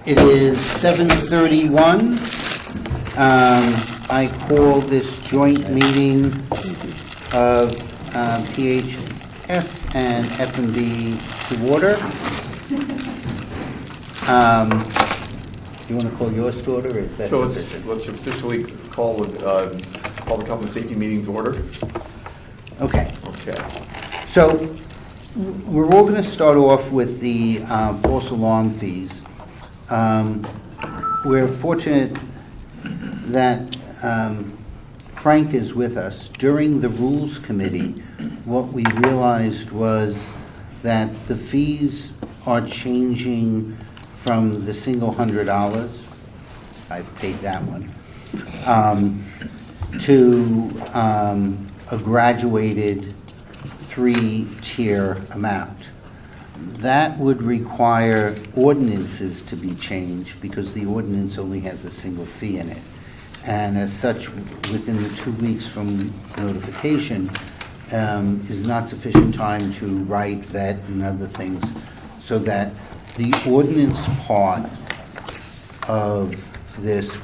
It is 7:31. I call this joint meeting of PHS and F&B to order. You want to call yours to order, or is that sufficient? Let's officially call the Public Health and Safety meeting to order. Okay. Okay. So we're all going to start off with the false alarm fees. We're fortunate that Frank is with us. During the Rules Committee, what we realized was that the fees are changing from the single $100, I've paid that one, to a graduated 3-tier amount. That would require ordinances to be changed because the ordinance only has a single fee in it. And as such, within the 2 weeks from notification is not sufficient time to write, vet, and other things, so that the ordinance part of this,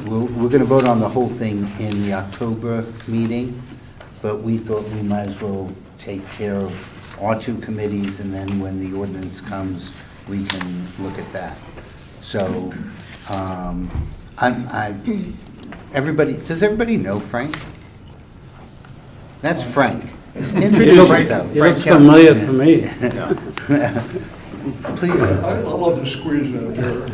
we're going to vote on the whole thing in the October meeting, but we thought we might as well take care of our 2 committees, and then when the ordinance comes, we can look at that. So, does everybody know Frank? That's Frank. Introduce yourself. He looks familiar to me. Please. I'd love to squeeze in here.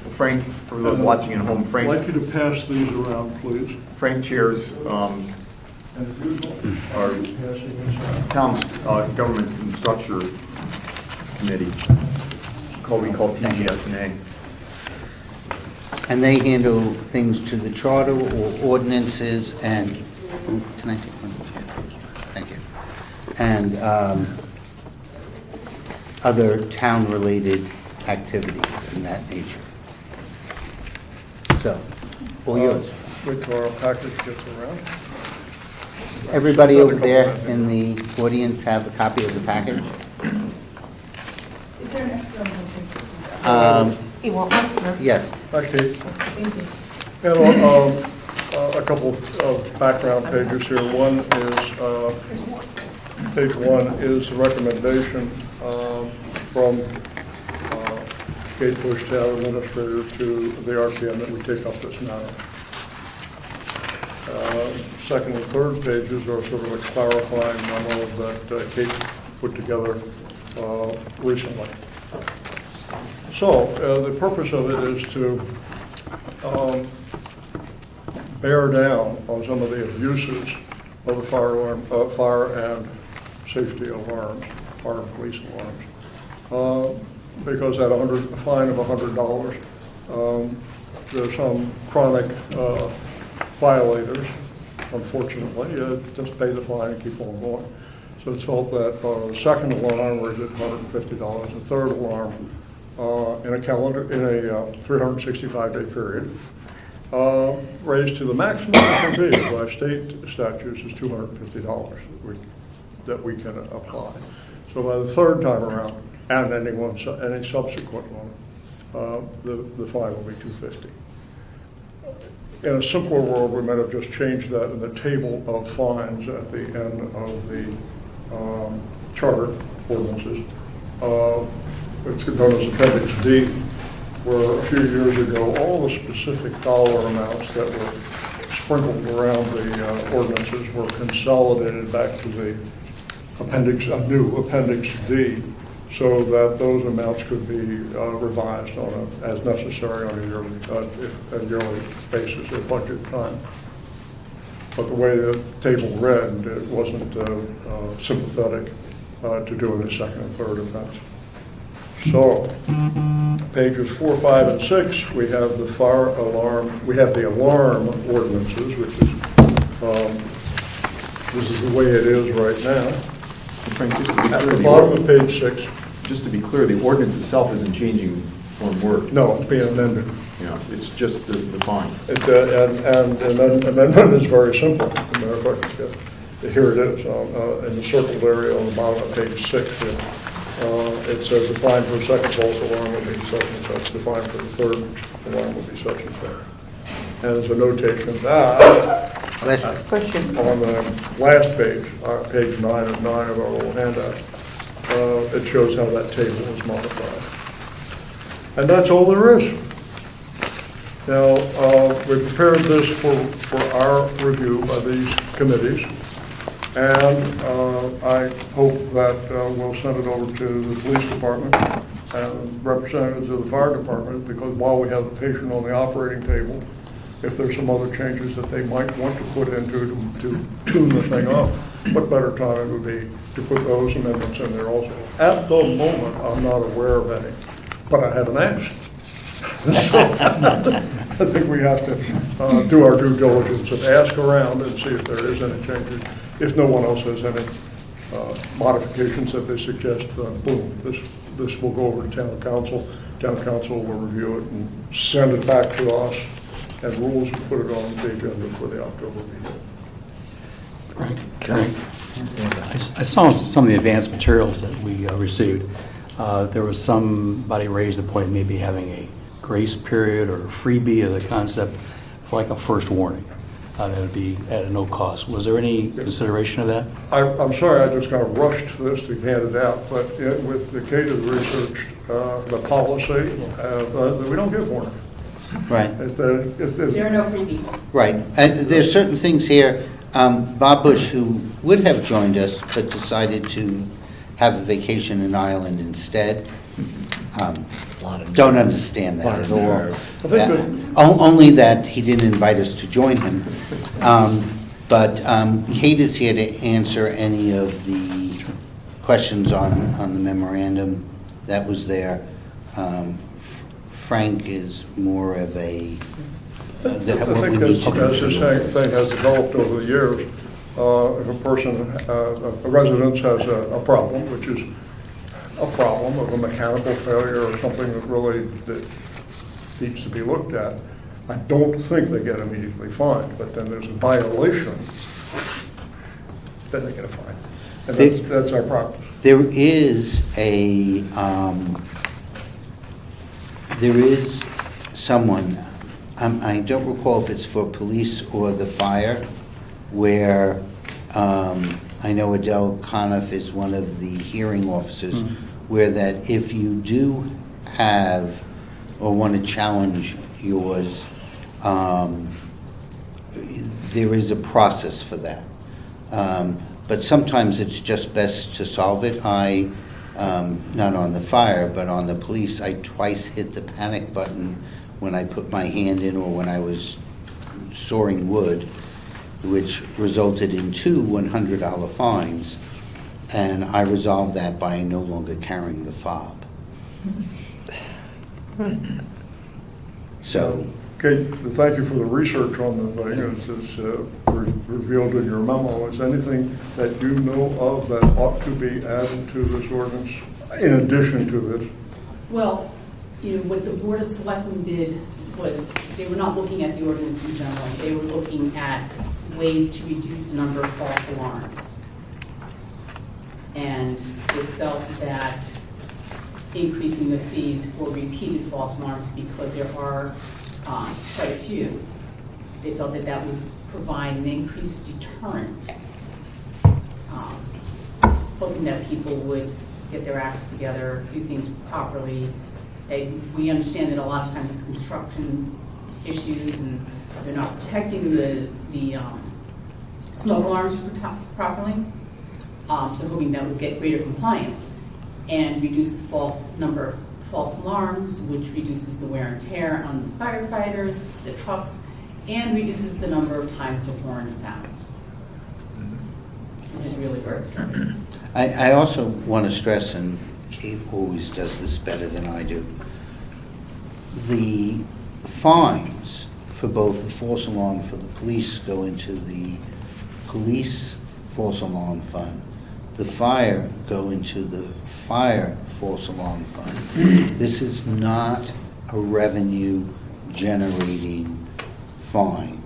Frank, for those watching at home, I'd Frank like you to pass these around, please. Frank chairs our town's government and structure committee, we call PGS&A. And they handle things to the charter or ordinances and, can I take one? Thank you. And other town-related activities in that nature. So, all yours. Wait till our package gets around. Everybody over there in the audience have a copy of the package? Is there an extra one? You want one? No? Yes. Okay. Thank you. And a couple of background pages here. One is, page 1 is the recommendation from Kate Bush, town administrator, to the RTM that we take up this matter. Second and third pages are sort of a clarifying memo that Kate put together recently. So the purpose of it is to bear down on some of the abuses of the fire and safety alarms, fire and police alarms. Because at a fine of $100, there's some chronic violators, unfortunately, just pay the fine and keep on going. So it's felt that the second alarm is at $150, the third alarm in a 365-day period, raised to the maximum it can be by state statutes is $250 that we can apply. So by the third time around, and any subsequent one, the fine will be $250. In a simpler world, we might have just changed that in the table of fines at the end of the charter ordinances. It's known as Appendix D, where a few years ago, all the specific dollar amounts that were sprinkled around the ordinances were consolidated back to the new Appendix D, so that those amounts could be revised as necessary on a yearly basis at budget time. But the way the table read, it wasn't sympathetic to doing the second and third offense. So, pages 4, 5, and 6, we have the fire alarm. We have the alarm ordinances, which is this is the way it is right now. Frank, just to be At clear, the bottom of page 6. Just to be clear, the ordinance itself isn't changing one word. No, it's being amended. Yeah, it's just the fine. And the amendment is very simple. As a matter of fact, here it is in the circled area on the bottom of page 6. Here. It says defined for a second false alarm will be such and such, defined for the third alarm will be such and such. And there's a notation of that Question. on the last page, page 9 of our little handout. It shows how that table is modified. And that's all there is. Now, we prepared this for our review by these committees, and I hope that we'll send it over to the police department and representatives of the fire department, because while we have the patient on the operating table, if there's some other changes that they might want to put into to tune the thing up, what better time it would be to put those amendments in there also. At the moment, I'm not aware of any, but I haven't asked. So, I think we have to do our due diligence and ask around and see if there is any changes. If no one else has any modifications that they suggest, boom, this will go over to town council. Town council will review it and send it back to us, and rules will put it on the agenda for the October meeting. Right. I saw some of the advanced materials that we received. There was somebody raised the point of maybe having a grace period or freebie of the concept for like a first warning. That would be at no cost. Was there any consideration of that? I'm sorry, I just kind of rushed this to hand it out, but with the Kate has researched the policy, we don't give warning. Right. There are no freebies. Right. And there's certain things here. Bob Bush, who would have joined us but decided to have a vacation in Ireland instead, don't understand that at all. Only that he didn't invite us to join him. But Kate is here to answer any of the questions on the memorandum that was there. Frank is more of a... I think as this thing has developed over the years, if a person, a resident has a problem, which is a problem of a mechanical failure or something that needs to be looked at, I don't think they get immediately fined, but then there's a violation, then they get a fine. And that's our practice. There is someone, I don't recall if it's for police or the fire, where I know Adele Conniff is one of the hearing officers, where that if you do have or want to challenge yours, there is a process for that. But sometimes it's just best to solve it. Not on the fire, but on the police, I twice hit the panic button when I put my hand in or when I was sawing wood, which resulted in 2 $100 fines, and I resolved that by no longer carrying the fob. So... Kate, thank you for the research on the thing. It's revealed in your memo. Is anything that you know of that ought to be added to this ordinance in addition to this? Well, what the Board of Selectmen did was they were not looking at the ordinance in general. They were looking at ways to reduce the number of false alarms. And they felt that increasing the fees for repeated false alarms, because there are quite a few, they felt that that would provide an increased deterrent, hoping that people would get their acts together, do things properly. We understand that a lot of times it's construction issues and they're not protecting the smoke alarms properly. So hoping that would get greater compliance and reduce the number of false alarms, which reduces the wear and tear on the firefighters, the trucks, and reduces the number of times the horn sounds, which is really where it started. I also want to stress, and Kate always does this better than I do, the fines for both the false alarm for the police go into the police false alarm fund. The fire go into the fire false alarm fund. This is not a revenue generating fine.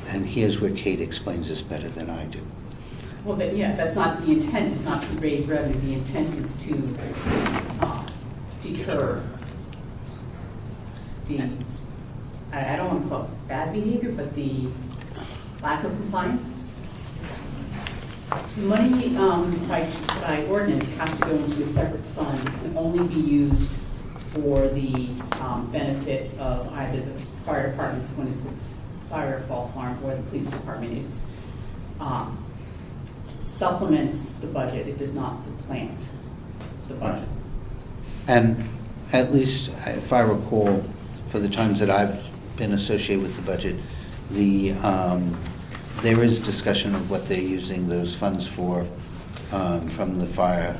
And here's where Kate explains this better than I do. Well, yeah, that's not, the intent is not to raise revenue, the intent is to deter the, I don't want to call it bad behavior, but the lack of compliance. Money by ordinance has to go into a separate fund and only be used for the benefit of either the fire departments when it's the fire or false alarm, or the police department. It's supplements the budget, it does not supplant the budget. And at least, if I recall, for the times that I've been associated with the budget, there is discussion of what they're using those funds for from the fire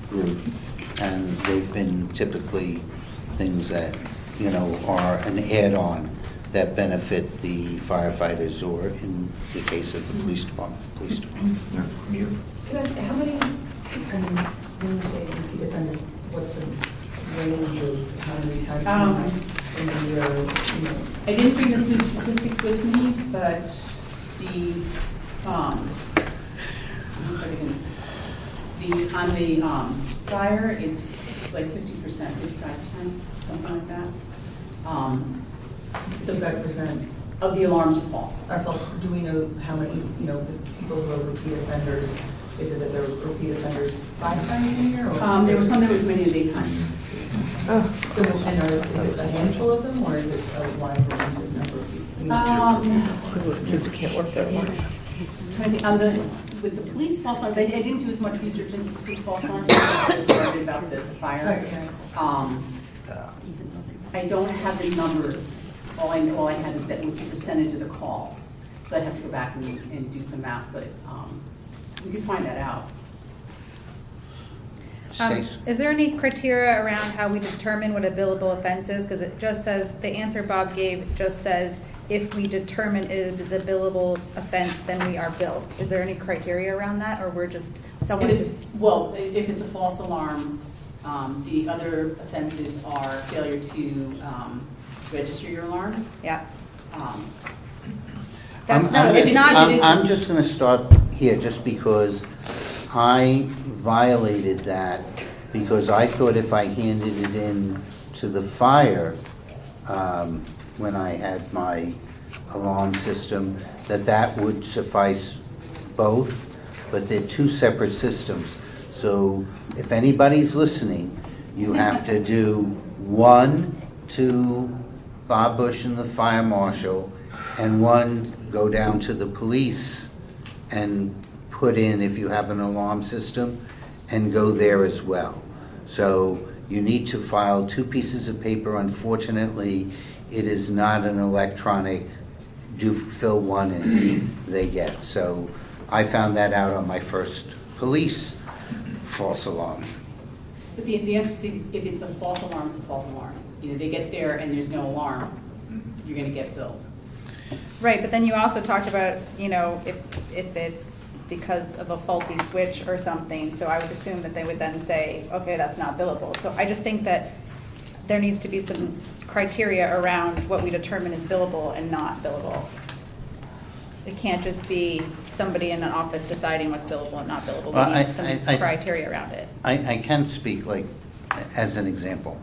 group. And they've been typically things that, you know, are an add-on that benefit the firefighters, or in the case of the police department. Can I ask, how many, when you say repeat offenders, what's the range of how many times in a year, you know? I didn't bring the police statistics with me, but on the fire, it's like 50%, 55%, something like that. The 5% Of the alarms are false. are false. Do we know how many, you know, the people who are repeat offenders, is it that they're repeat offenders 5 times a year? Or There were some that was many as 8 times. So, and is it a handful of them, or is it a wide range of number of people? Kids can't work that with the police false alarms, I didn't do as much research into the police false alarms as I started about the fire. Right. I don't have the numbers. All I had was that it was the percentage of the calls. So I'd have to go back and do some math, but we could find that out. Stace? Is there any criteria around how we determine what a billable offense is? Because it just says, the answer Bob gave just says, if we determine it is a billable offense, then we are billed. Is there any criteria around that, or we're just someone? Well, if it's a false alarm, the other offenses are failure to register your alarm. Yeah. I'm just going to start here, just because I violated that, because I thought if I handed it in to the fire when I had my alarm system, that would suffice both, but they're two separate systems. So if anybody's listening, you have to do one to Bob Bush and the fire marshal, and one go down to the police and put in, if you have an alarm system, and go there as well. So you need to file 2 pieces of paper. Unfortunately, it is not an electronic, do fill one and they get. So I found that out on my first police false alarm. But the answer is, if it's a false alarm, it's a false alarm. You know, they get there and there's no alarm, you're going to get billed. Right, but then you also talked about, you know, if it's because of a faulty switch or something, so I would assume that they would then say, okay, that's not billable. So I just think that there needs to be some criteria around what we determine is billable and not billable. It can't just be somebody in an office deciding what's billable and not billable. Well, We need some criteria around it. I can speak, like, as an example.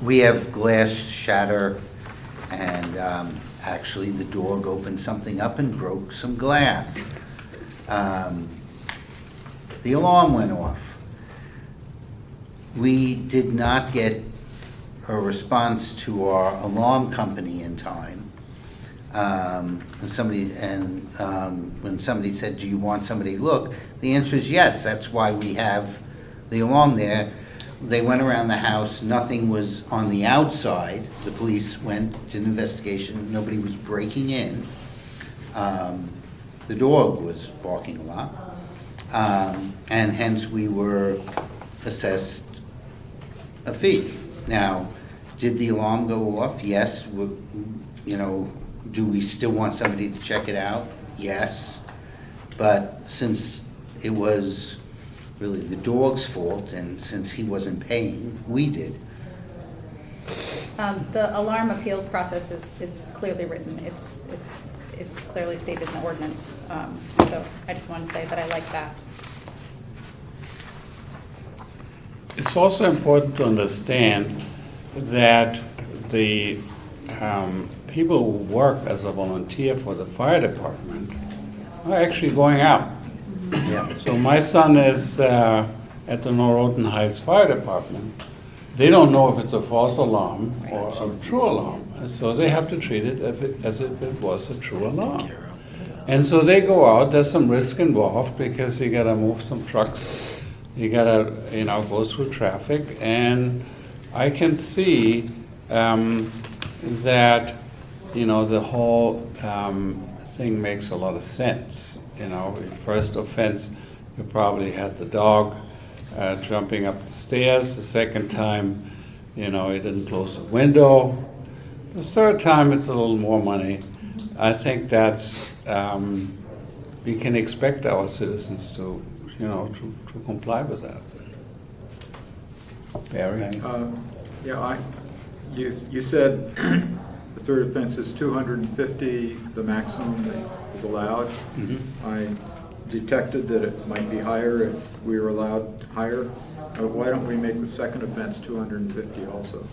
We have glass shatter, and actually the dog opened something up and broke some glass. The alarm went off. We did not get a response to our alarm company in time. When somebody said, do you want somebody to look? The answer is yes, that's why we have the alarm there. They went around the house, nothing was on the outside. The police went, did an investigation, nobody was breaking in. The dog was barking a lot. And hence we were assessed a fee. Now, did the alarm go off? Yes. You know, do we still want somebody to check it out? Yes. But since it was really the dog's fault, and since he wasn't paying, we did. The alarm appeals process is clearly written. it's clearly stated in the ordinance. So I just wanted to say that I like that. It's also important to understand that the people who work as a volunteer for the fire department are actually going out. Yeah. So my son is at the Norotan Heights Fire Department. They don't know if it's a false alarm or a true alarm, and so they have to treat it as if it was a true alarm. And so they go out. There's some risk involved because you got to move some trucks. You got to go through traffic, and I can see that the whole thing makes a lot of sense. First offense, you probably had the dog jumping up the stairs. The second time, he didn't close the window. The third time, it's a little more money. I think that's we can expect our citizens to comply with that. Barry? You said the third offense is 250, the maximum that is allowed. Mm-hmm. I detected that it might be higher if we were allowed higher. Why don't we make the second offense 250 also?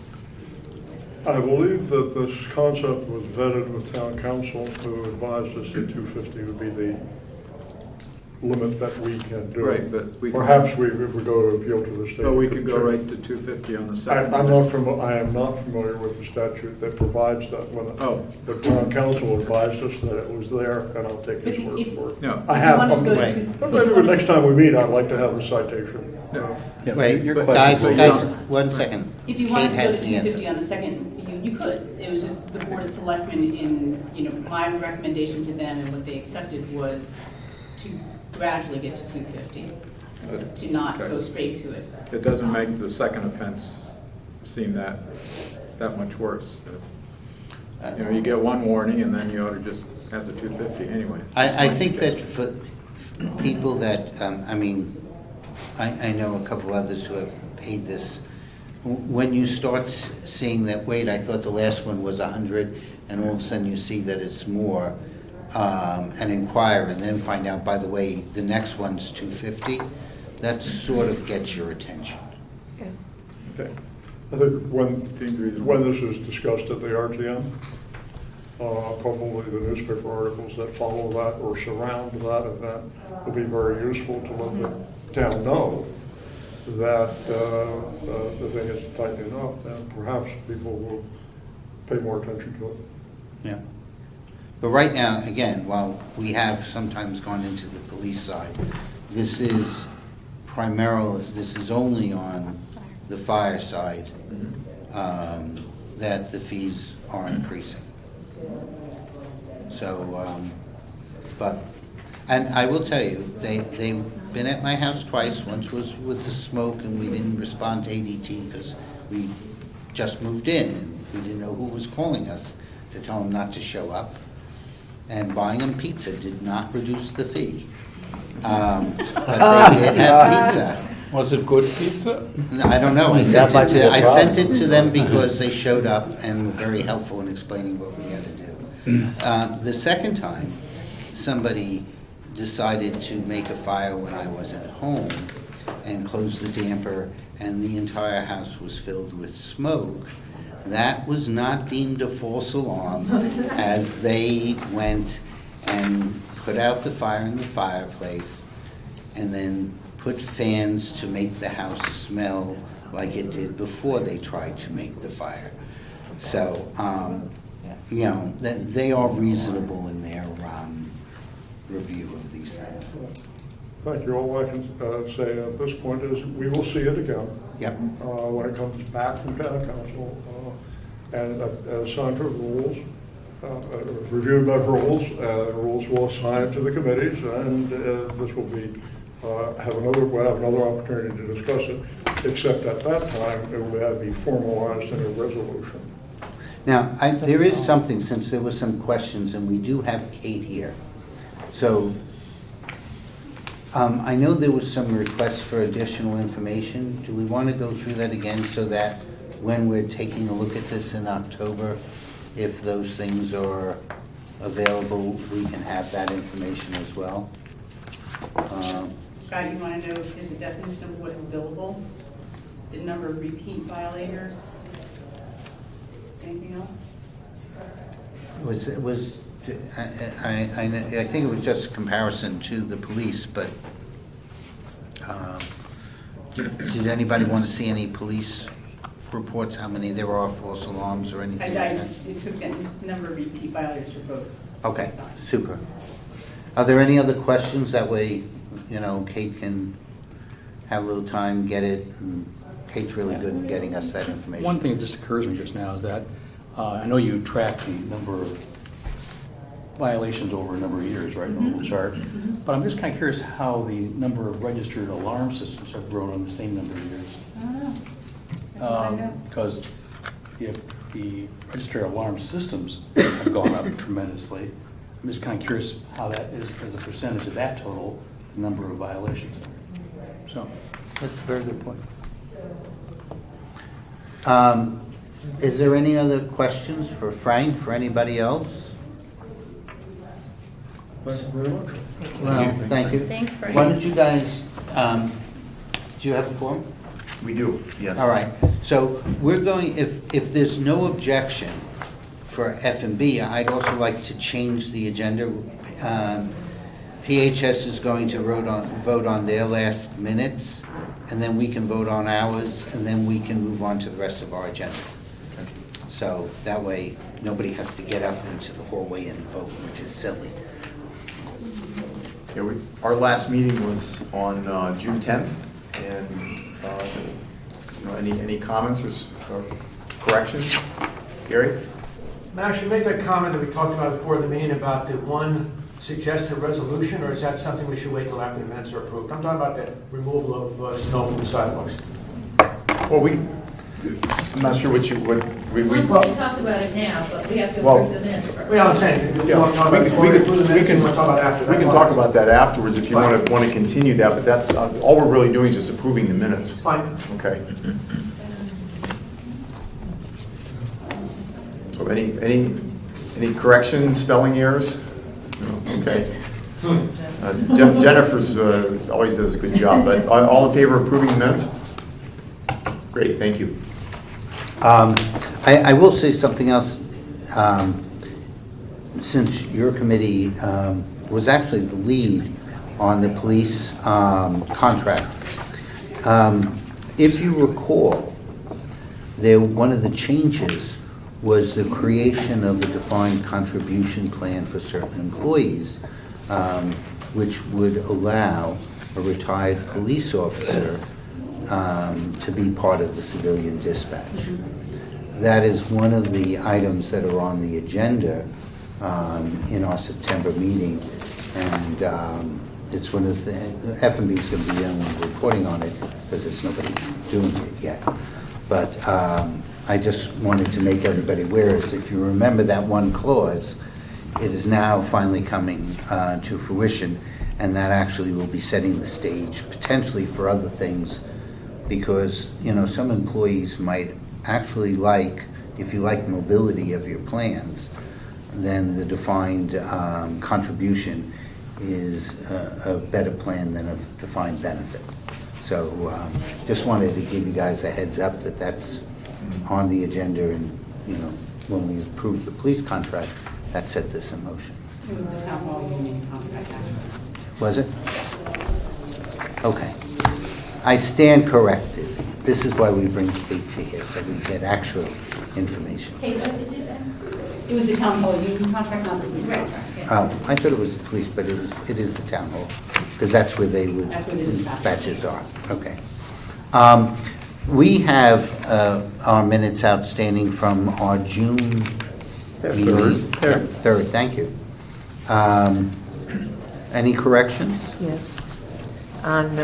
I believe that this concept was vetted with town council, who advised us that 250 would be the limit that we can do. Right, but we can- Perhaps we would go to appeal to the state. But we could go right to 250 on the second. I am not familiar with the statute that provides that limit. Oh. But town council advised us that it was there, and I'll take his word for it. No. I have, If you want to go Wait. to maybe the next time we meet, I'd like to have the citation. Yeah, Wait, your guys, question- guys, 1 second. If you Kate wanted to go has to the answer. 250 on the second, you could. It was just the Board of Selectmen my recommendation to them and what they accepted was to gradually get to 250, to not go Okay. straight to it. It doesn't make the second offense seem that much worse. You get one warning and then you ought to just have the 250 anyway. I think that for people that, I know a couple others who have paid this. When you start seeing that, wait, I thought the last one was 100, and all of a sudden you see that it's more, and inquire, and then find out, by the way, the next one's 250, that sort of gets your attention. Okay. I think when Seems reasonable. this is discussed at the RTM, probably the newspaper articles that follow that or surround that event will be very useful to let the town know that the thing is tightening up, and perhaps people will pay more attention to it. Yeah. But right now, again, while we have sometimes gone into the police side, this is only on the fire side that the fees are increasing. So, and I will tell you, they've been at my house twice. Once was with the smoke, and we didn't respond to ADT because we just moved in, and we didn't know who was calling us to tell them not to show up. And buying them pizza did not reduce the fee. But they did have pizza. Was it good pizza? No, I don't know. That might be the I problem. sent it to them because they showed up and were very helpful in explaining what we had to do. The second time, somebody decided to make a fire when I wasn't home and closed the damper, and the entire house was filled with smoke. That was not deemed a false alarm, as they went and put out the fire in the fireplace and then put fans to make the house smell like it did before they tried to make the fire. So, they are reasonable in their review of these things. Thank you. All I can say at this point is we will see it again. Yep. When it comes back from town council. And as Sandra rules, reviewed by rules will assign to the committees, and this will be, we'll have another opportunity to discuss it, except at that time, it will have to be formalized in a resolution. Now, there is something, since there were some questions, and we do have Kate here. So, I know there was some requests for additional information. Do we want to go through that again so that when we're taking a look at this in October, if those things are available, we can have that information as well. Scott, you want to know if there's a definition of what is billable? The number of repeat violators? Anything else? I think it was just a comparison to the police, but did anybody want to see any police reports, how many there are, false alarms or anything like that? It took the number of repeat violators for both. Okay, sides. super. Are there any other questions? That way, Kate can have a little time, get it, and Kate's really good in getting us that information. One thing that just occurs to me just now is that I know you track the number of violations over a number of years, right, in a little chart. But I'm just kind of curious how the number of registered alarm systems have grown in the same number of years. I don't know. That's what I know. Because if the registered alarm systems have gone up tremendously, I'm just kind of curious how that is as a percentage of that total, the number of violations. So, That's a very good point. Is there any other questions for Frank, for anybody else? Thank you very much. Well, thank you. Thanks, Frank. Why don't you guys, do you have a form? We do, yes. All right, so we're going, if there's no objection for F&B, I'd also like to change the agenda. PHS is going to vote on their last minutes, and then we can vote on ours, and then we can move on to the rest of our agenda. So that way, nobody has to get up into the hallway and vote, which is silly. Yeah, our last meeting was on June 10th, and any comments or corrections? Gary? Max, you made that comment that we talked about before the meeting about the one suggested resolution, or is that something we should wait till after the minutes are approved? I'm talking about the removal of snow from the sidewalks. Well, I'm not sure what we We talked about it now, but we have to Well, approve the minutes first. Well, I'm saying, do you want to talk about before we approve the minutes, or you want to talk about after? We can talk about that afterwards if you want to continue that, but that's, all we're really doing is just approving the minutes. Fine. Okay. So any corrections, spelling errors? No? Okay. Jennifer's always does a good job, but all in favor of approving the minutes? Great, thank you. I will say something else. Since your committee was actually the lead on the police contract, if you recall, one of the changes was the creation of a defined contribution plan for certain employees, which would allow a retired police officer to be part of the civilian dispatch. That is one of the items that are on the agenda in our September meeting, and it's one of the F&B is going to be the only one reporting on it because there's nobody doing it yet. But I just wanted to make everybody aware, is if you remember that one clause, it is now finally coming to fruition, and that actually will be setting the stage potentially for other things, because some employees might actually like, if you like mobility of your plans, then the defined contribution is a better plan than a defined benefit. So just wanted to give you guys a heads up that that's on the agenda, and when we approved the police contract, that set this in motion. It was the town hall union contract. Was it? Okay. I stand corrected. This is why we bring Kate to here, so we get actual information. Hey, what did you say? It was the town hall union contract, not the police contract. Oh, I thought it was the police, but it is the town hall, because that's where the dispatchers are. Okay. We have our minutes outstanding from our June meeting. Third, thank you. Any corrections? Yes. On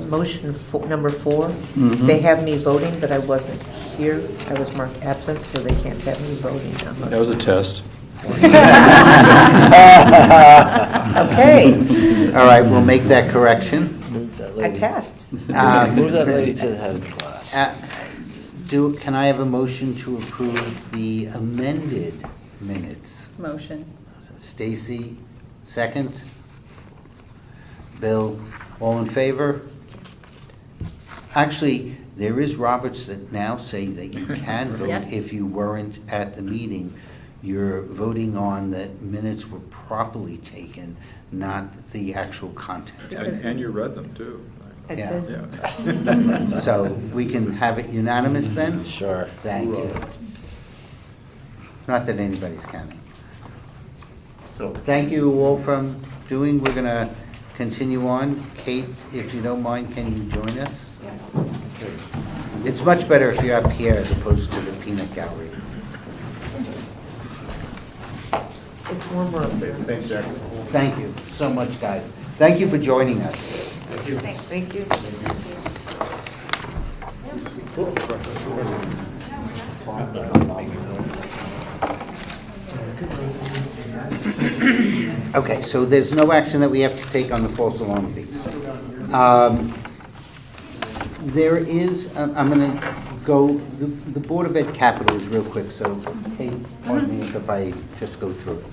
motion number 4, they have me voting, but I wasn't here. I was marked absent, so they can't have me voting on motion. that was a test. Okay, All right, we'll make that correction. I passed. Move that lady to the head of the class. Can I have a motion to approve the amended minutes. Motion. Stacy, second. Bill, all in favor? Actually, there is Roberts that now say that you can vote Yes. if you weren't at the meeting. You're voting on that minutes were properly taken, not the actual content. And you read them too. I Yeah. did. Yeah. So we can have it unanimous then? Sure. Thank you. Not that anybody's counting. So thank you all from doing. We're going to continue on. Kate, if you don't mind, can you join us? It's much better if you're up here as opposed to the peanut gallery. It's warmer up there. Thanks, Jack. Thank you so much, guys. Thank you for joining us. Thank you. Okay, so there's no action that we have to take on the false alarm fees. There is, I'm going to go, the Board of Ed capital is real quick, so Kate, pardon me if I just go through it.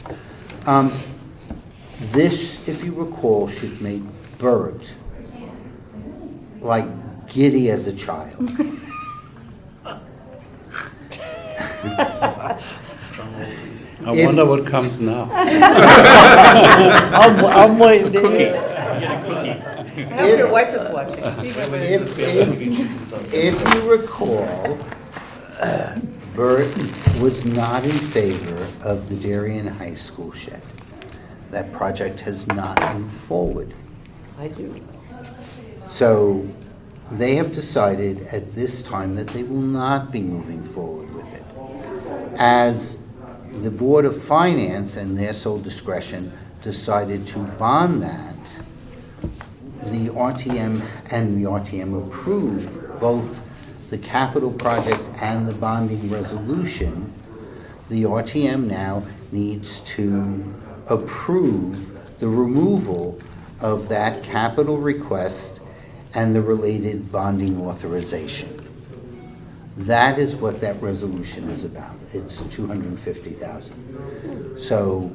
This, if you recall, should make Bert like giddy as a child. I wonder what comes now. I'm waiting to hear. I hope your wife is watching. If you recall, Bert was not in favor of the Darien High School shed. That project has not moved forward. I do. So they have decided at this time that they will not be moving forward with it. As the Board of Finance, and their sole discretion, decided to bond that, the RTM approved both the capital project and the bonding resolution. The RTM now needs to approve the removal of that capital request and the related bonding authorization. That is what that resolution is about. It's $250,000. So,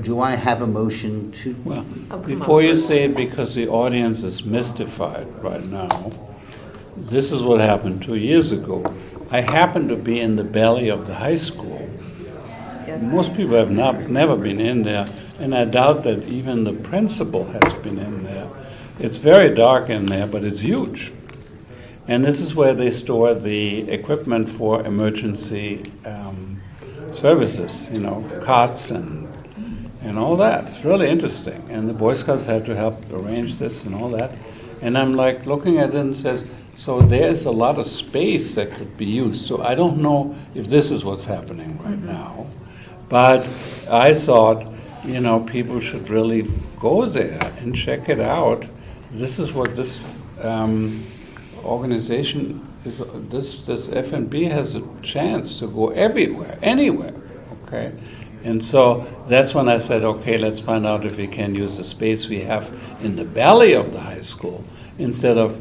do I have a motion to? Well, come before on. you say it, because the audience is mystified right now, this is what happened 2 years ago. I happened to be in the belly of the high school. Yes. Most people have never been in there, and I doubt that even the principal has been in there. It's very dark in there, but it's huge. And this is where they store the equipment for emergency services, cots and all that. It's really interesting. And the Boy Scouts had to help arrange this and all that. And I'm like looking at it and says, so there's a lot of space that could be used. So I don't know if this is what's happening right now. But I thought, people should really go there and check it out. This is what this organization is. This F&B has a chance to go everywhere, anywhere. Okay, and so that's when I said, okay, let's find out if we can use the space we have in the belly of the high school instead of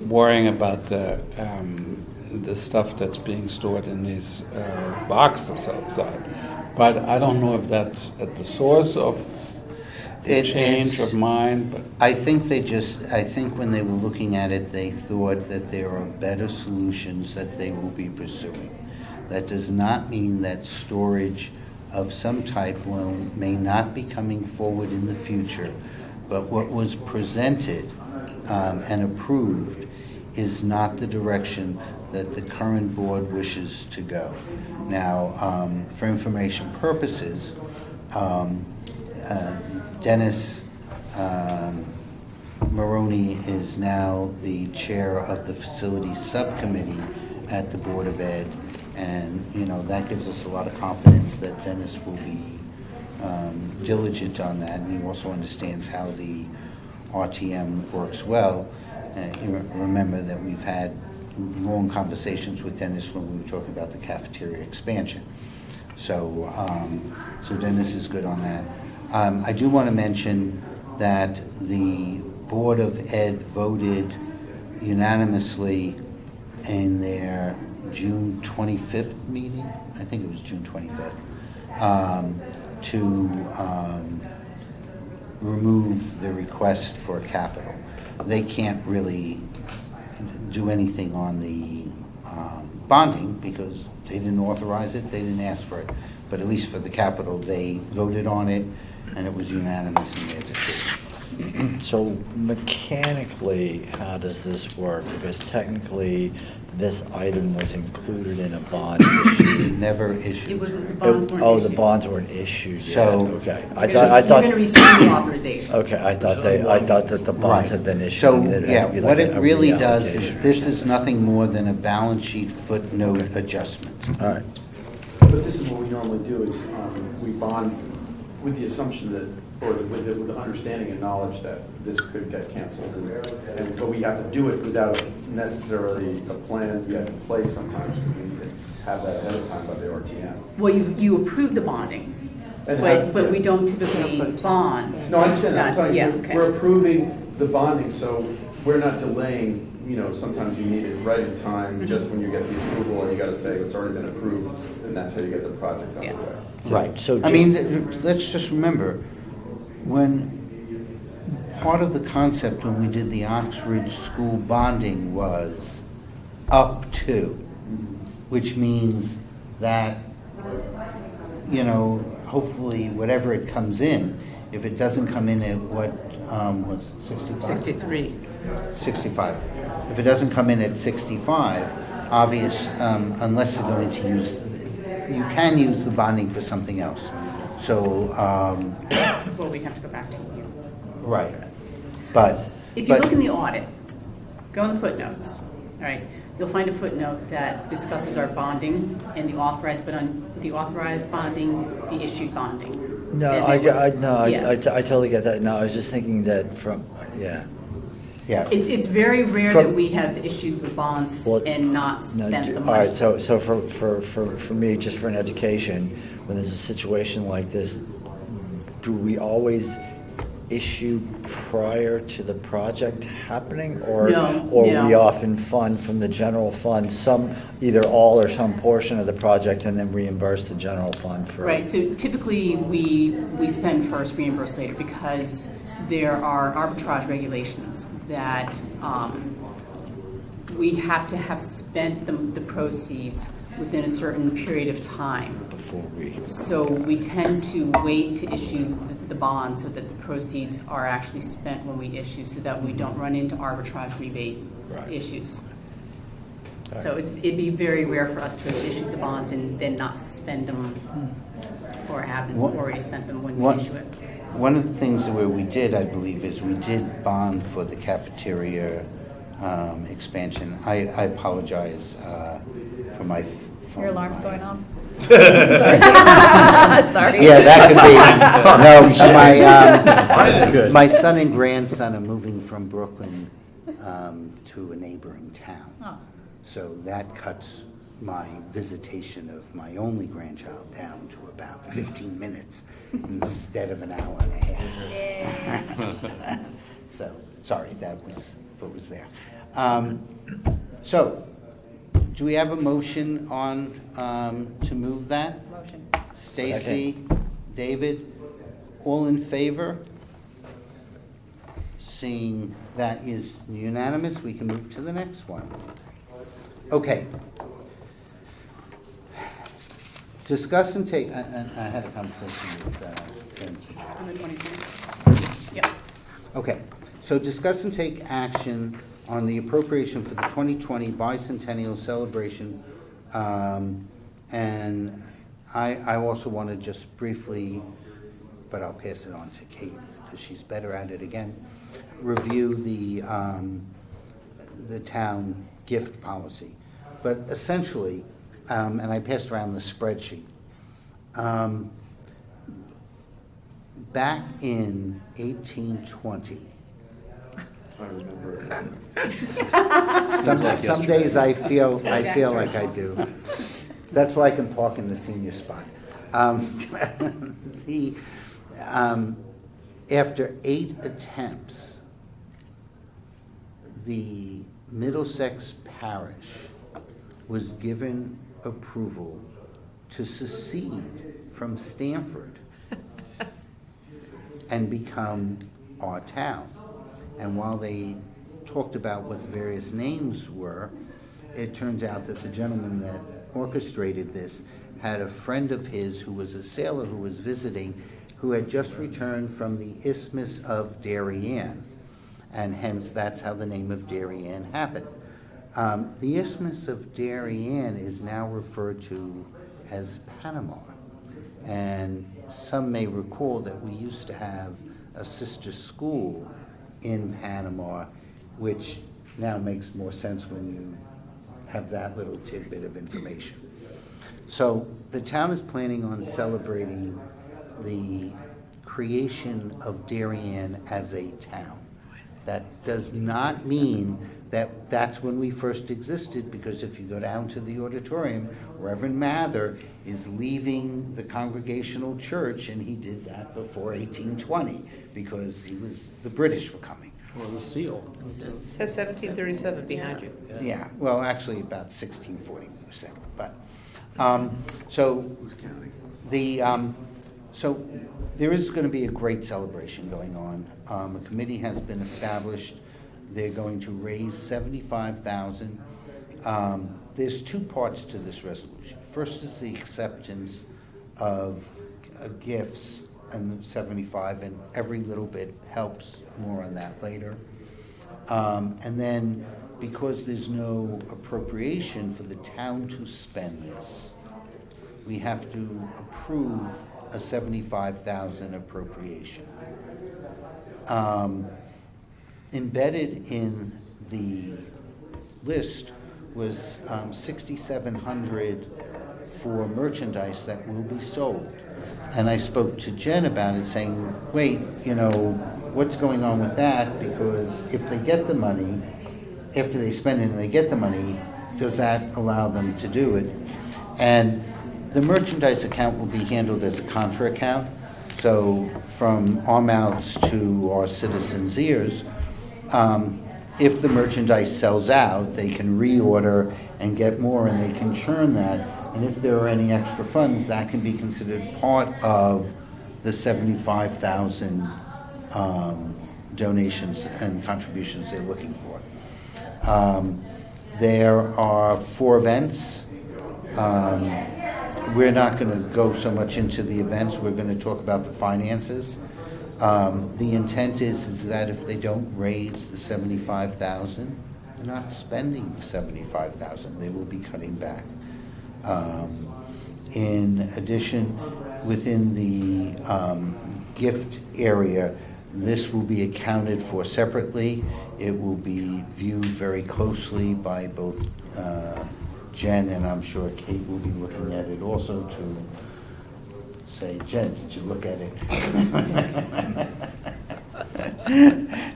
worrying about the stuff that's being stored in these boxes outside. But I don't know if that's at the source of the change of mind. But I think when they were looking at it, they thought that there are better solutions that they will be pursuing. That does not mean that storage of some type may not be coming forward in the future, but what was presented and approved is not the direction that the current board wishes to go. Now, for information purposes, Dennis Maroney is now the chair of the facilities subcommittee at the Board of Ed, and that gives us a lot of confidence that Dennis will be diligent on that, and he also understands how the RTM works well. Remember that we've had long conversations with Dennis when we were talking about the cafeteria expansion. So Dennis is good on that. I do want to mention that the Board of Ed voted unanimously in their June 25th meeting, I think it was June 25th, to remove the request for capital. They can't really do anything on the bonding because they didn't authorize it, they didn't ask for it. But at least for the capital, they voted on it, and it was unanimous in their decision. So mechanically, how does this work? Because technically, this item was included in a bond issue. Never issued. It wasn't, the bonds weren't Oh, issued. the bonds weren't issued yet. So- Okay. You're going to receive the authorization. Okay, I thought that the bonds had been issued. So, and it yeah, had to be what like it a really does is, reallocation. this is nothing more than a balance sheet footnote adjustment. All right. But this is what we normally do, is we bond with the assumption that, or with the understanding and knowledge that this could get canceled. But we have to do it without necessarily a plan yet in place sometimes, because we need to have that ahead of time by the RTM. Well, you approve the bonding, And but we don't typically bond. No, I understand that. I'm telling you, Yeah, okay. we're approving the bonding, so we're not delaying, sometimes you need it right in time, just when you get the approval, and you gotta say it's already been approved, and that's how you get the project underway. Right. So I mean, let's just remember, when part of the concept when we did the Oxford School bonding was up to, which means that, hopefully whatever it comes in, if it doesn't come in at what was 65? 63. 65. If it doesn't come in at 65, unless they're going to use, you can use the bonding for something else. So, Well, we have to go back to you. right. But If you look in the audit, go in the footnotes, all right, you'll find a footnote that discusses our bonding and the authorized bonding, the issued bonding. No, And it was- yeah. I totally get that. No, I was just thinking that yeah. It's very rare From- that we have issued the bonds Well, and not No, spent the all money. right, so for me, just for an education, when there's a situation like this, do we always issue prior to the project happening? Or No. we often fund from the general fund, either all or some portion of the project, and then reimburse the general fund for? Right, so typically we spend first, reimburse later, because there are arbitrage regulations that we have to have spent the proceeds within a certain period of time. Before we. So we tend to wait to issue the bond so that the proceeds are actually spent when we issue, so that we don't run into arbitrage rebate issues. So it'd be very rare for us to have issued the bonds and then not spend them, or have them already spent them when we issue it. one of the things that we did, I believe, is we did bond for the cafeteria expansion. I apologize for my phone. Your alarm's My- going off? Sorry. Yeah, that could be. No, my son and grandson are moving from Brooklyn to a neighboring town. Oh. So that cuts my visitation of my only grandchild down to about 15 minutes instead of an hour and a half. So, sorry, that was what was there. So, do we have a motion on to move that? Motion. Stacy, David, all in favor? Seeing that is unanimous, we can move to the next one. Okay. Discuss and take, I had a conversation with Tim today. On the 23rd. Yep. Okay, so discuss and take action on the appropriation for the 2020 bicentennial celebration. And I also want to just briefly, but I'll pass it on to Kate because she's better at it again, review the town gift policy. But essentially, and I passed around the spreadsheet, back in 1820, I remember. some days I feel like I do. That's why I can park in the senior spot. After 8 attempts, the Middlesex Parish was given approval to secede from Stanford and become our town. And while they talked about what the various names were, it turns out that the gentleman that orchestrated this had a friend of his who was a sailor who was visiting, who had just returned from the Isthmus of Darien, and hence that's how the name of Darien happened. The Isthmus of Darien is now referred to as Panama, and some may recall that we used to have a sister school in Panama, which now makes more sense when you have that little tidbit of information. So the town is planning on celebrating the creation of Darien as a town. That does not mean that that's when we first existed, because if you go down to the auditorium, Reverend Mather is leaving the Congregational Church, and he did that before 1820 because the British were coming. Or the seal. It says 1737 behind you. Yeah, well, actually about 1640 we said, but so so there is going to be a great celebration going on. A committee has been established. They're going to raise $75,000. There's two parts to this resolution. First is the acceptance of gifts, and 75, and every little bit helps. More on that later. And then, because there's no appropriation for the town to spend this, we have to approve a $75,000 appropriation. Embedded in the list was $6,700 for merchandise that will be sold. And I spoke to Jen about it, saying, wait, what's going on with that? Because if they get the money, after they spend it and they get the money, does that allow them to do it? And the merchandise account will be handled as a contra account. So from our mouths to our citizens' ears, if the merchandise sells out, they can reorder and get more, and they can churn that. And if there are any extra funds, that can be considered part of the $75,000 donations and contributions they're looking for. There are 4 events. We're not going to go so much into the events. We're going to talk about the finances. The intent is that if they don't raise the $75,000, they're not spending $75,000. They will be cutting back. In addition, within the gift area, this will be accounted for separately. It will be viewed very closely by both Jen, and I'm sure Kate will be looking at it also to say, Jen, did you look at it?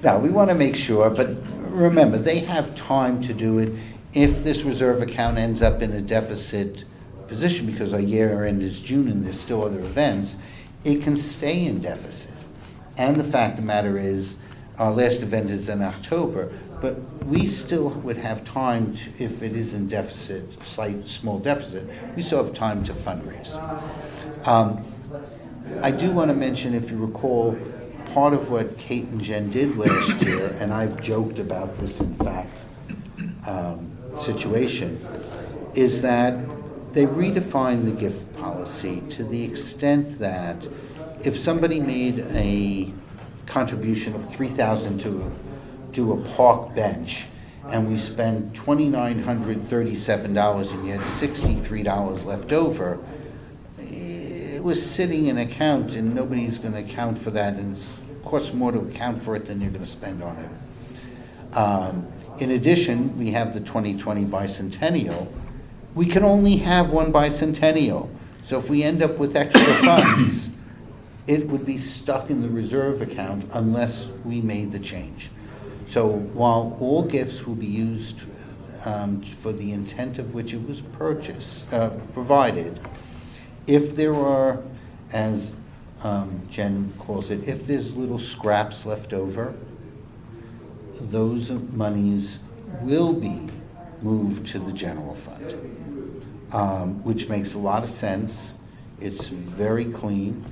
Now, we want to make sure, but remember, they have time to do it. If this reserve account ends up in a deficit position because our year end is June and there's still other events, it can stay in deficit. And the fact of the matter is, our last event is in October, but we still would have time to, if it is in deficit, small deficit, we still have time to fundraise. I do want to mention, if you recall, part of what Kate and Jen did last year, and I've joked about this, in fact, situation, is that they redefined the gift policy to the extent that if somebody made a contribution of $3,000 to do a park bench, and we spent $2,937 and you had $63 left over, it was sitting in account, and nobody's going to account for that, and it costs more to account for it than you're going to spend on it. In addition, we have the 2020 bicentennial. We can only have one bicentennial. So if we end up with extra funds, it would be stuck in the reserve account unless we made the change. So while all gifts will be used for the intent of which it was provided, if there are, as Jen calls it, if there's little scraps left over, those monies will be moved to the general fund. which makes a lot of sense. It's very clean.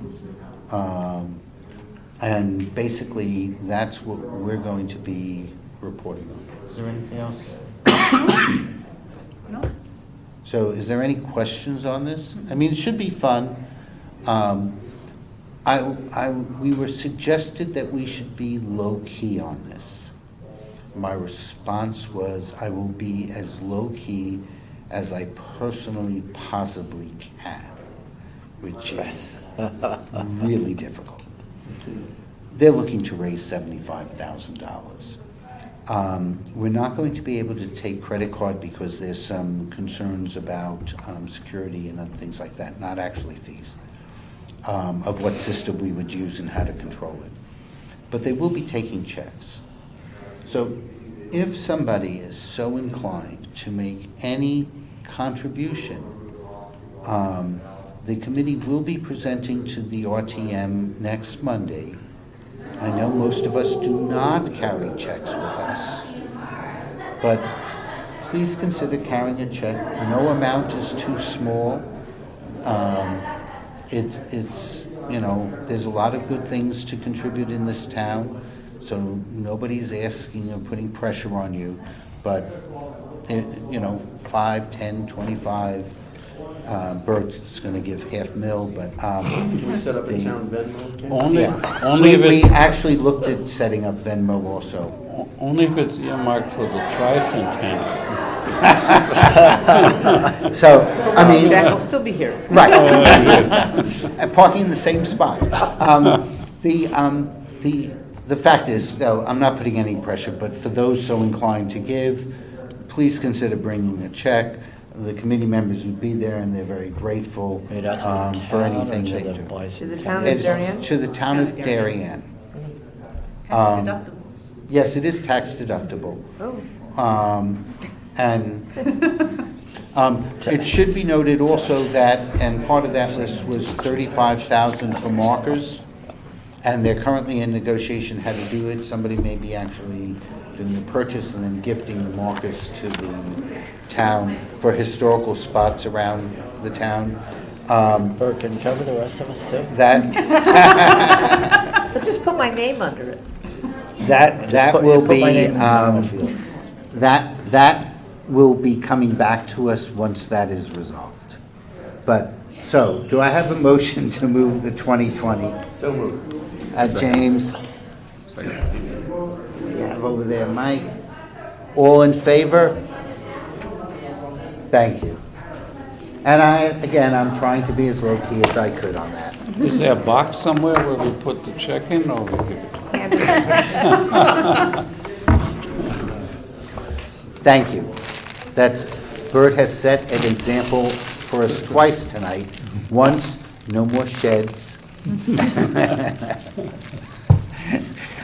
And basically, that's what we're going to be reporting on. Is there anything else? No? So is there any questions on this? I mean, it should be fun. We were suggested that we should be low-key on this. My response was, I will be as low-key as I personally possibly can, which is really difficult. They're looking to raise $75,000. We're not going to be able to take credit card because there's some concerns about security and other things like that, not actually fees, of what system we would use and how to control it. But they will be taking checks. So if somebody is so inclined to make any contribution, the committee will be presenting to the RTM next Monday. I know most of us do not carry checks with us, but please consider carrying a check. No amount is too small. It's there's a lot of good things to contribute in this town, so nobody's asking or putting pressure on you, but 5, 10, 25. Bert's going to give $500,000, but Can we set up a town Venmo account? Only if we it's, actually looked at setting up Venmo also. only if it's earmarked for the tricentennial. So I mean, Jack will still be here. right, and parking in the same spot. The fact is, though, I'm not putting any pressure, but for those so inclined to give, please consider bringing a check. The committee members would be there, and they're very grateful Hey, that's to the for town or anything to they the do. bicentennial? To the town of It's Darien? to the town of Darien. Tax deductible. Yes, it is tax deductible. Oh. And it should be noted also that, and part of that list was $35,000 for markers, and they're currently in negotiation how to do it. Somebody may be actually doing the purchase and then gifting the markers to the town for historical spots around the town. Bert, can you cover the rest of us too? But just put my name under it. That put- will put my be, name in the battlefield. that will be coming back to us once that is resolved. But, so, do I have a motion to move the 2020? So moved. James? We have over there, Mike. All in favor? Thank you. And I'm trying to be as low-key as I could on that. Is there a box somewhere where we put the check in, or we give it? Thank you. Bert has set an example for us twice tonight. Once, no more sheds.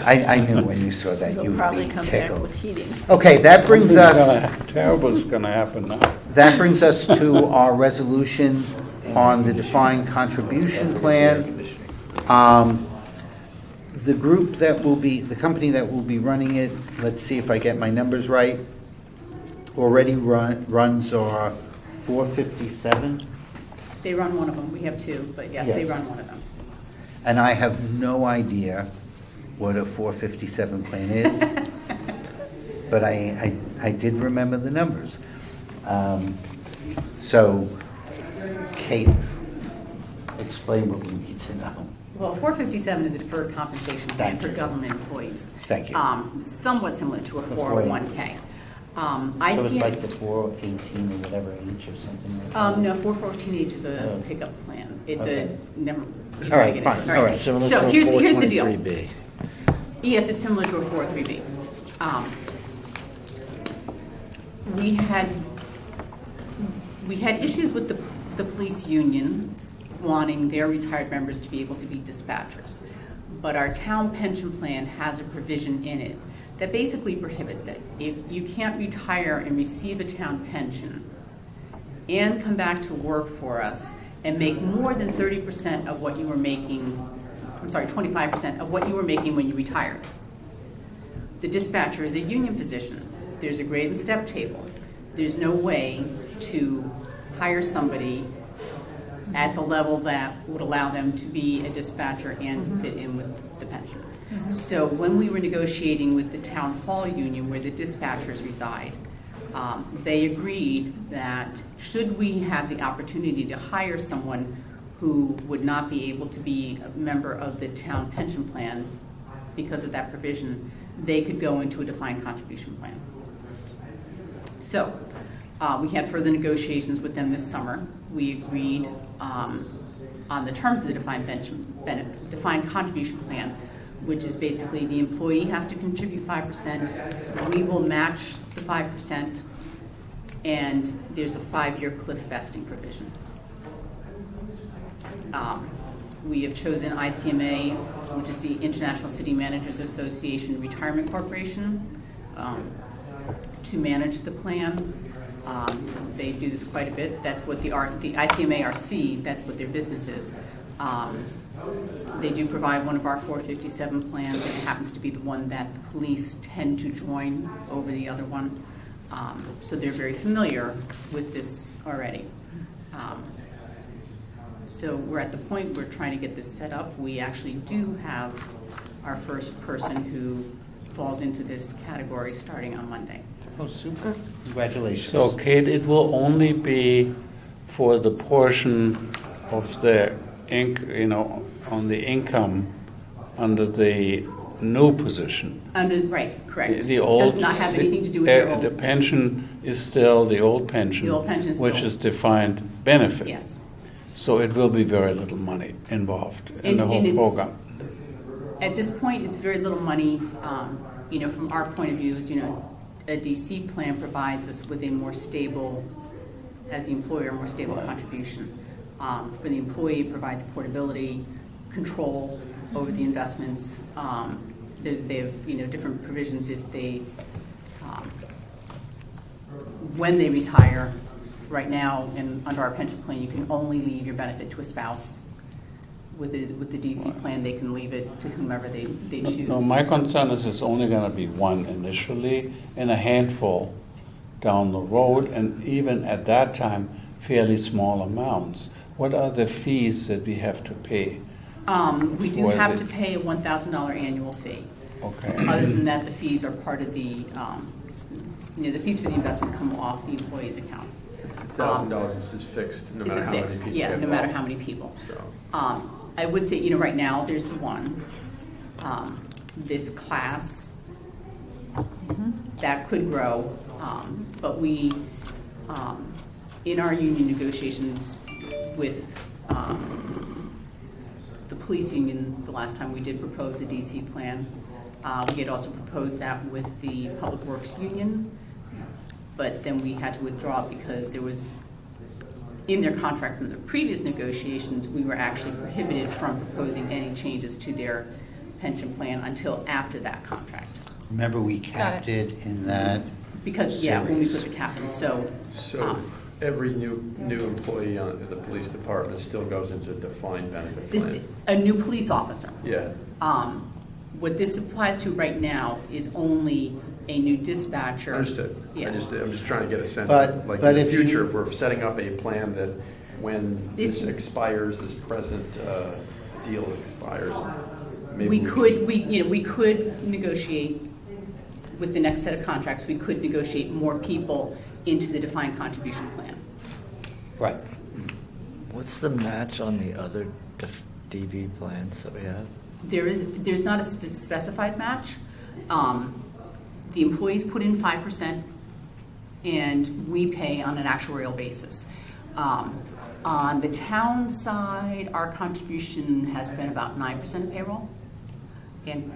I knew when you saw that you would be tickled. heating. Okay, that brings us, Terrible's gonna happen now. that brings us to our resolution on the defined contribution plan. The group that will be, the company that will be running it, let's see if I get my numbers right, already runs our 457. They run one of them. We have two, but yes, they Yes. run one of them. And I have no idea what a 457 plan is, but I did remember the numbers. So, Kate, explain what we need to know. Well, 457 is a deferred compensation plan Thank for you. government employees. Thank you. Somewhat similar to a A 401K. So it's like the 418 or whatever age or something like that? No, 414H is a Oh. pickup plan. It's Okay. never. All right, fine, all right. Similar So to a here's the deal. 423B. Yes, it's similar to a 403B. We had issues with the police union wanting their retired members to be able to be dispatchers. But our town pension plan has a provision in it that basically prohibits it. If you can't retire and receive a town pension and come back to work for us and make more than 30% of what you were making, 25% of what you were making when you retired. The dispatcher is a union position. There's a grade and step table. There's no way to hire somebody at the level that would allow them to be a dispatcher and fit in with the pension. So when we were negotiating with the town hall union where the dispatchers reside, they agreed that should we have the opportunity to hire someone who would not be able to be a member of the town pension plan because of that provision, they could go into a defined contribution plan. So we had further negotiations with them this summer. We agreed on the terms of the defined contribution plan, which is basically the employee has to contribute 5%, we will match the 5%, and there's a 5-year cliff vesting provision. We have chosen ICMA, which is the International City Managers Association Retirement Corporation, to manage the plan. They do this quite a bit. That's what the ICMA-RC, that's what their business is. They do provide one of our 457 plans, and it happens to be the one that the police tend to join over the other one. So they're very familiar with this already. So we're at the point we're trying to get this set up. We actually do have our first person who falls into this category starting on Monday. Oh, super. Congratulations. So, Kate, it will only be for the portion of the on the income under the new position. Right, correct. The old does not have anything to do with their old the position. pension is still the old pension, The old pension is which still- is defined benefit. Yes. So it will be very little money involved in the whole And it's- program. At this point, it's very little money. From our point of view, is a DC plan provides us with a more stable, as the employer, more stable contribution. For the employee, it provides portability, control over the investments. They have different provisions if they, when they retire. Right now, under our pension plan, you can only leave your benefit to a spouse. With the DC plan, they can leave it to whomever they choose. No, my concern is it's only going to be one initially and a handful down the road, and even at that time, fairly small amounts. What are the fees that we have to pay? We do have to pay a $1,000 annual fee. Okay. Other than that, the fees are part of the, the fees for the investment come off the employee's account. $1,000 is fixed, no It's matter a how many fixed, people yeah, get no matter involved. how many people. So. I would say, right now, there's the one. This class, that could grow, but we, in our union negotiations with the police union, the last time we did propose a DC plan, we had also proposed that with the Public Works Union, but then we had to withdraw because there was, in their contract from the previous negotiations, we were actually prohibited from proposing any changes to their pension plan until after that contract. Remember, we capped it in that. Because, when we put the cap in, so. Every new employee in the police department still goes into a defined benefit plan? A new police officer. Yeah. What this applies to right now is only a new dispatcher. Understood. Yeah. I'm just trying to get a sense But- of, like, but in the if you- future, if we're setting up a plan that when this expires, this present deal expires, maybe We could negotiate with the next set of contracts, we could negotiate more people into the defined contribution plan. Right. What's the match on the other DB plans that we have? There's not a specified match. The employees put in 5%, and we pay on an actuarial basis. On the town side, our contribution has been about 9% of payroll. And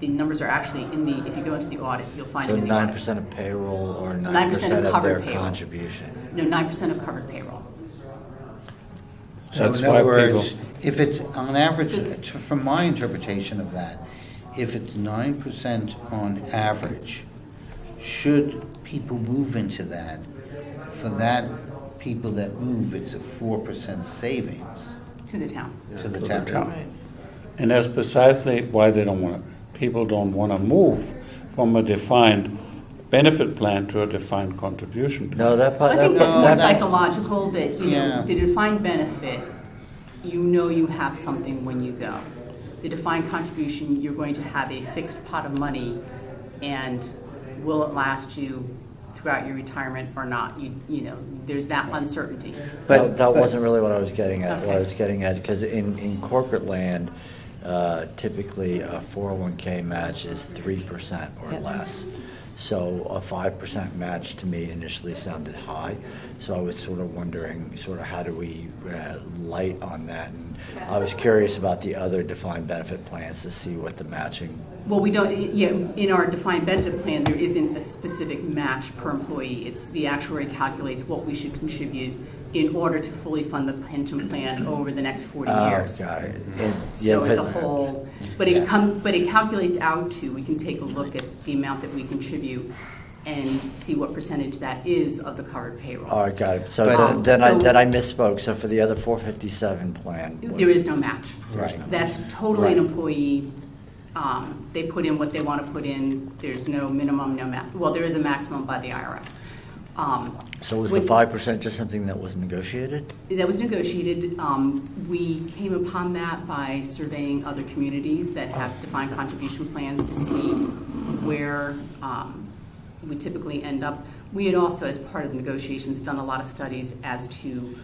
the numbers are actually if you go into the audit, you'll find So them in the audit. 9% of payroll or 9% 9% of covered their payroll. contribution? No, 9% of covered payroll. So That's in why other words, people- if it's on average, from my interpretation of that, if it's 9% on average, should people move into that, for that people that move, it's a 4% savings To the town. to the town. And that's precisely why they don't want to, people don't want to move from a defined benefit plan to a defined contribution plan. No, that part. I think that's no, more that- psychological, that, you Yeah. know, the defined benefit, you know you have something when you go. The defined contribution, you're going to have a fixed pot of money, and will it last you throughout your retirement or not? You know, there's that uncertainty. But that wasn't really what I was getting at. What I Okay. was getting at, because in corporate land, typically a 401k match is 3% or less. So a 5% match to me initially sounded high. So I was sort of wondering, sort of how do we light on that? And I was curious about the other defined benefit plans to see what the matching. Well, we don't, yeah, in our defined benefit plan, there isn't a specific match per employee. It's the actuary calculates what we should contribute in order to fully fund the pension plan over the next 40 years. Got it. So it's a but- whole, but it calculates out to, we can take a look at the amount that we contribute and see what percentage that is of the covered payroll. All right, got it. So But- then so- I misspoke. So for the other 457 plan. There is no match. Right. That's totally an Right. employee. They put in what they want to put in. There's no minimum, no well, there is a maximum by the IRS. So was the when- 5% just something that was negotiated? That was negotiated. We came upon that by surveying other communities that have defined contribution plans to see where we typically end up. We had also, as part of the negotiations, done a lot of studies as to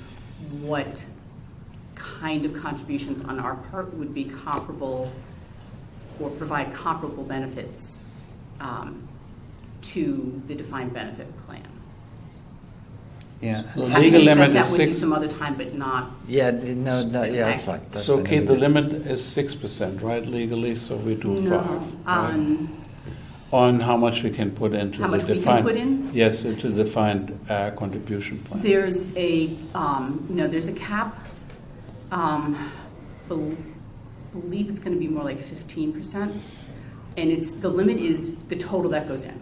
what kind of contributions on our part would be comparable or provide comparable benefits to the defined benefit plan. Yeah. So Having legal limit discussed is that with you 6. some other time, but not. Yeah, no, yeah, that's fine. That's So fine. Keith, the limit is 6%, right, legally, so we do 5. On how much we can put into How the much we can defined. put in? Yes, into the defined contribution plan. There's a, there's a cap. Believe it's gonna be more like 15%. And the limit is the total that goes in,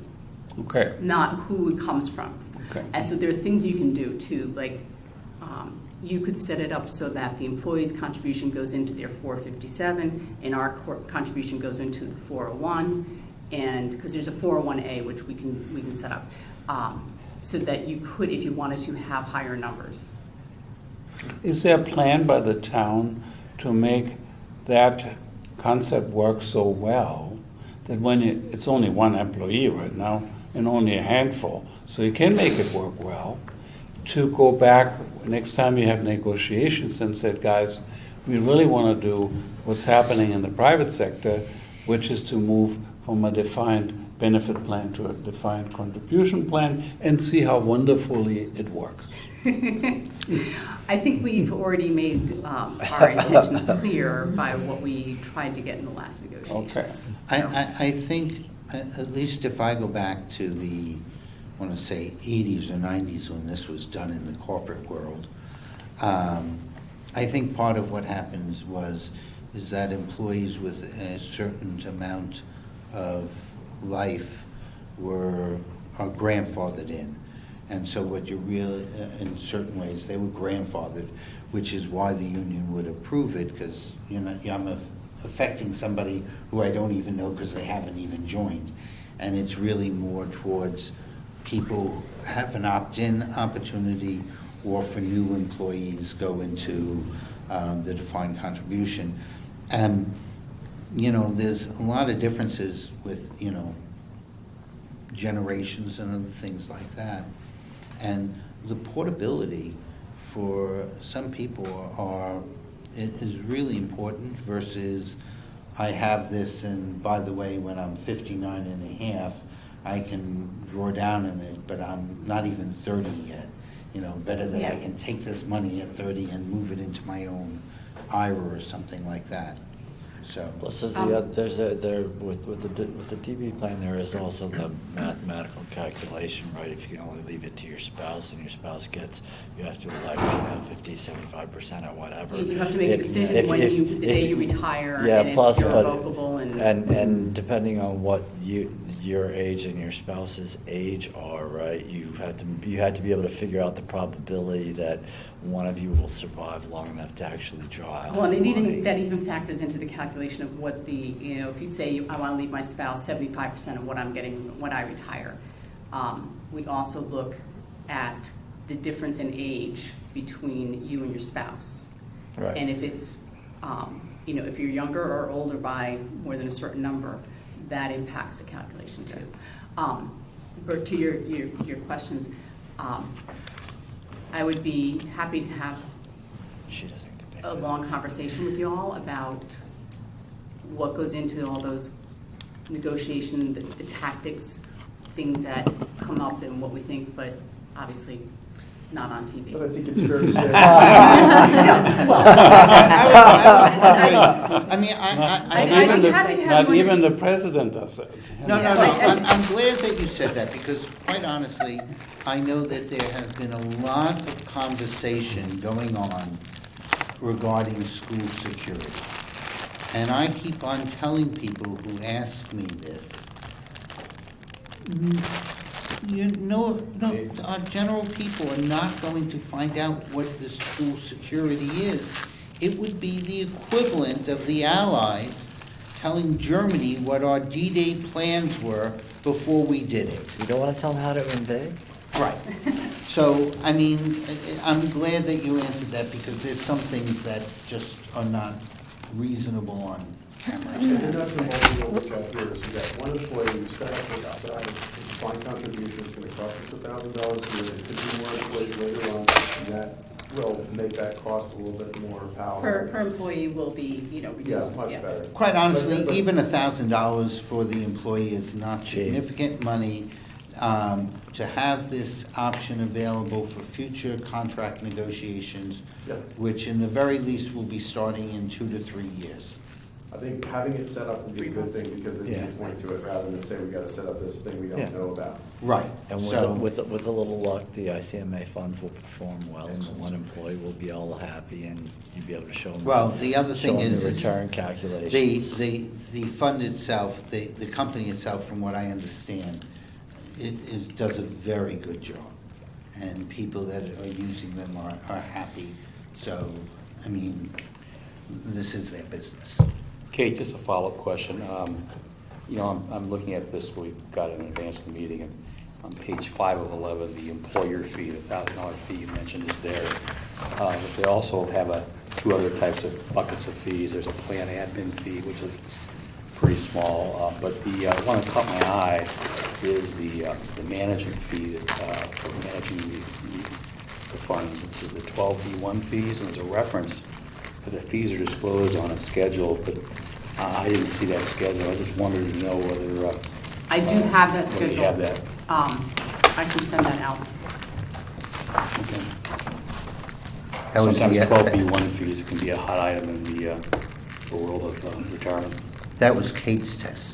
Okay, not who it comes from. okay. And so there are things you can do too, like, you could set it up so that the employee's contribution goes into their 457 and our contribution goes into the 401. And, because there's a 401A, which we can set up, so that you could, if you wanted to, have higher numbers. Is there a plan by the town to make that concept work so well that when it's only one employee right now and only a handful, so you can make it work well, to go back next time you have negotiations and said, guys, we really want to do what's happening in the private sector, which is to move from a defined benefit plan to a defined contribution plan and see how wonderfully it works. I think we've already made our intentions clear by what we tried to get in the last negotiations. Okay. So- I think, at least if I go back to the, I want to say 80s or 90s when this was done in the corporate world, I think part of what happens is that employees with a certain amount of life are grandfathered in. And so what you really, in certain ways, they were grandfathered, which is why the union would approve it, because I'm affecting somebody who I don't even know because they haven't even joined. And it's really more towards people have an opt-in opportunity, or for new employees go into the defined contribution. And, there's a lot of differences with, generations and other things like that. And the portability for some people is really important versus I have this, and by the way, when I'm 59 and a half, I can draw down in it, but I'm not even 30 yet. Better that I can take this money at 30 and move it into my own IRA or something like that. So. Plus, with the DB plan, there is also the mathematical calculation, right? If you can only leave it to your spouse, and your spouse you have to elect 50, 75% or whatever. You have to make a decision the day you retire, yeah, and plus, it's irrevocable. And depending on what your age and your spouse's age are, right? You have to be able to figure out the probability that one of you will survive long enough to actually draw out. Well, and that even factors into the calculation of what if you say I want to leave my spouse 75% of what I'm getting when I retire, We also look at the difference in age between you and your spouse. Right. And if it's, if you're younger or older by more than a certain number, that impacts the calculation too. But to your questions, I would be happy to have a long conversation with you all about what goes into all those negotiations, the tactics, things that come up and what we think, but obviously not on TV. But I think it's fair to say. Not even the president does it. No. I'm glad that you said that, because quite honestly, I know that there has been a lot of conversation going on regarding school security. And I keep on telling people who ask me this, our general people are not going to find out what the school security is. It would be the equivalent of the Allies telling Germany what our D-Day plans were before we did it. You don't want to tell them how to invade? Right. So, I mean, I'm glad that you answered that, because there's some things that just are not reasonable on camera. And that's involved what we got here, is we got one employee, we set up this side, defined contribution, it's gonna cost us $1,000 a year, there could be more employees later on, and that will make that cost a little bit more palatable. Per employee will be, reduced. Yeah, much better. Quite honestly, But- even $1,000 for the employee is not significant money. To have this option available for future contract negotiations, Yeah. which in the very least will be starting in 2 to 3 years. I think having it set up would be a good thing, because then you Yeah. can point to it, rather than say we gotta set up this thing we Yeah. don't know about. Right. And So- with a little luck, the ICMA funds will perform well, and the one employee will be all happy, and you'll be able to show them. Well, the other thing is the return calculations. The fund itself, the company itself, from what I understand, does a very good job. And people that are using them are happy. So, I mean, this is their business. Kate, just a follow-up question. I'm looking at this, we got in advance of the meeting, and on page 5 of 11, the employer fee, the $1,000 fee you mentioned is there. But they also have two other types of buckets of fees. There's a plan admin fee, which is pretty small, but the one that caught my eye is the management fee for managing the funds. This is the 12B1 fees, and there's a reference that the fees are disclosed on a schedule, but I didn't see that schedule. I just wanted to know whether I do have that whether schedule. you have that. I can send that out. Okay. That was Sometimes the- 12B1 fees can be a hot item in the world of retirement. That was Kate's test.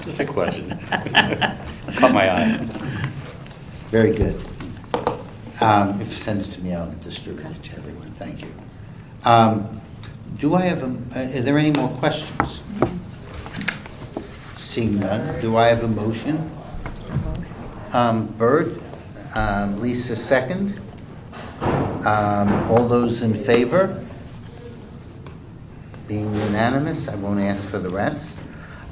Just a question. Caught my eye. Very good. If you send it to me, I'll distribute it to everyone. Thank you. Do I have, are there any more questions? Seeing none, do I have a motion? Bert, Lisa second. All those in favor? Being unanimous, I won't ask for the rest.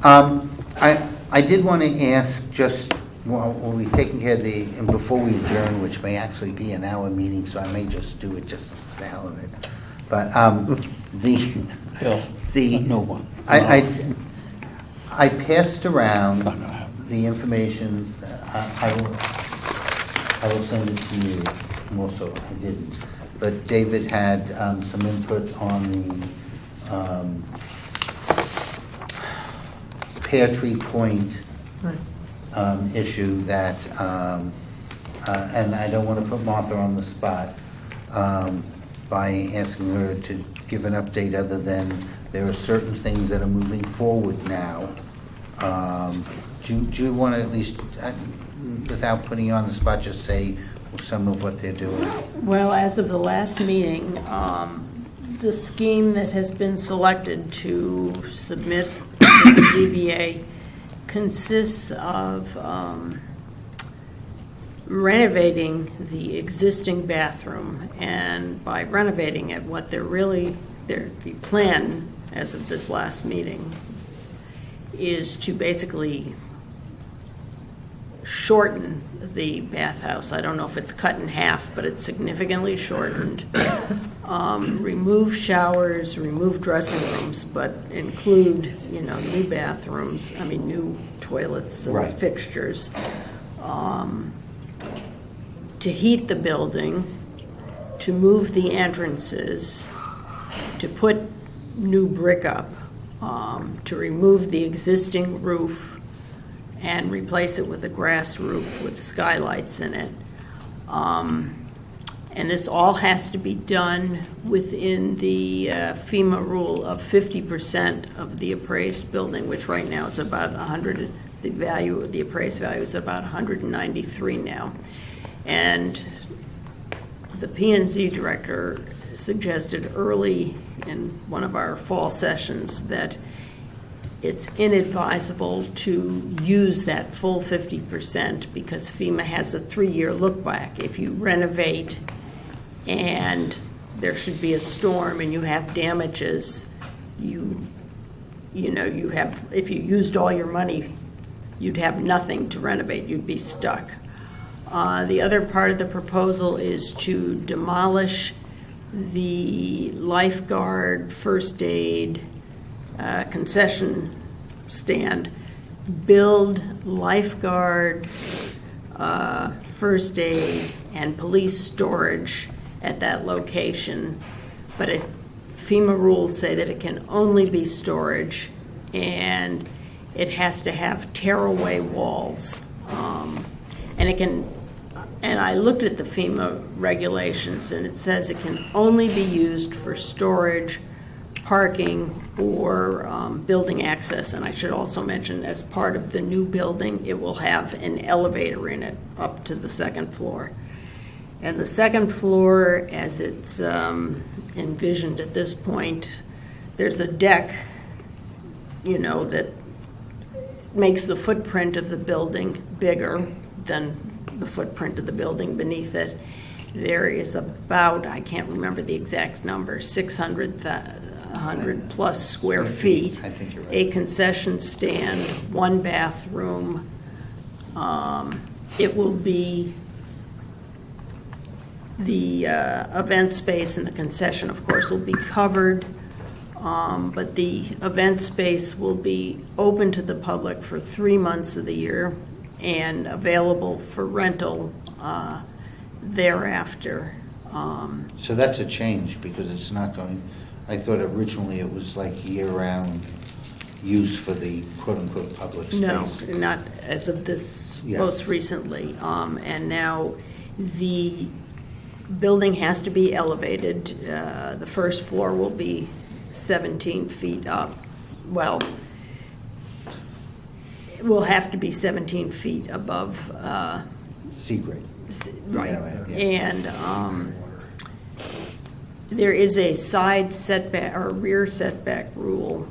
I did want to ask, just while we're taking care of and before we adjourn, which may actually be an hour meeting, so I may just do it just for the hell of it. But No one. I passed around the information. I will send it to you. Also, I didn't. But David had some input on the Pear Tree Point issue that, and I don't want to put Martha on the spot by asking her to give an update other than there are certain things that are moving forward now. Do you want to at least, without putting you on the spot, just say some of what they're doing? Well, as of the last meeting, the scheme that has been selected to submit to the ZBA consists of renovating the existing bathroom, and by renovating it, what the plan as of this last meeting is to basically shorten the bathhouse. I don't know if it's cut in half, but it's significantly shortened. Remove showers, remove dressing rooms, but include, new bathrooms, new toilets and Right. fixtures. To heat the building, to move the entrances, to put new brick up, to remove the existing roof and replace it with a grass roof with skylights in it. And this all has to be done within the FEMA rule of 50% of the appraised building, which right now is about 100, the appraised value is about 193 now. And the P&Z director suggested early in one of our fall sessions that it's inadvisable to use that full 50% because FEMA has a 3-year look back. If you renovate and there should be a storm and you have damages, you have, if you used all your money, you'd have nothing to renovate, you'd be stuck. The other part of the proposal is to demolish the lifeguard, first aid, concession stand, build lifeguard, first aid, and police storage at that location. But FEMA rules say that it can only be storage, and it has to have tear-away walls. And I looked at the FEMA regulations, and it says it can only be used for storage, parking, or building access. And I should also mention, as part of the new building, it will have an elevator in it up to the second floor. And the second floor, as it's envisioned at this point, there's a deck, that makes the footprint of the building bigger than the footprint of the building beneath it. There is about, I can't remember the exact number, 600 plus square feet. I think you're right. A concession stand, 1 bathroom. It will be the event space and the concession, of course, will be covered. But the event space will be open to the public for 3 months of the year and available for rental thereafter. So that's a change, because it's not going, I thought originally it was like year-round use for the quote-unquote public space. No, not as of this most recently. And now the building has to be elevated. The first floor will be 17 feet up. Well, it will have to be 17 feet above. Sea grade. Right. Yeah. And there is a side setback or rear setback rule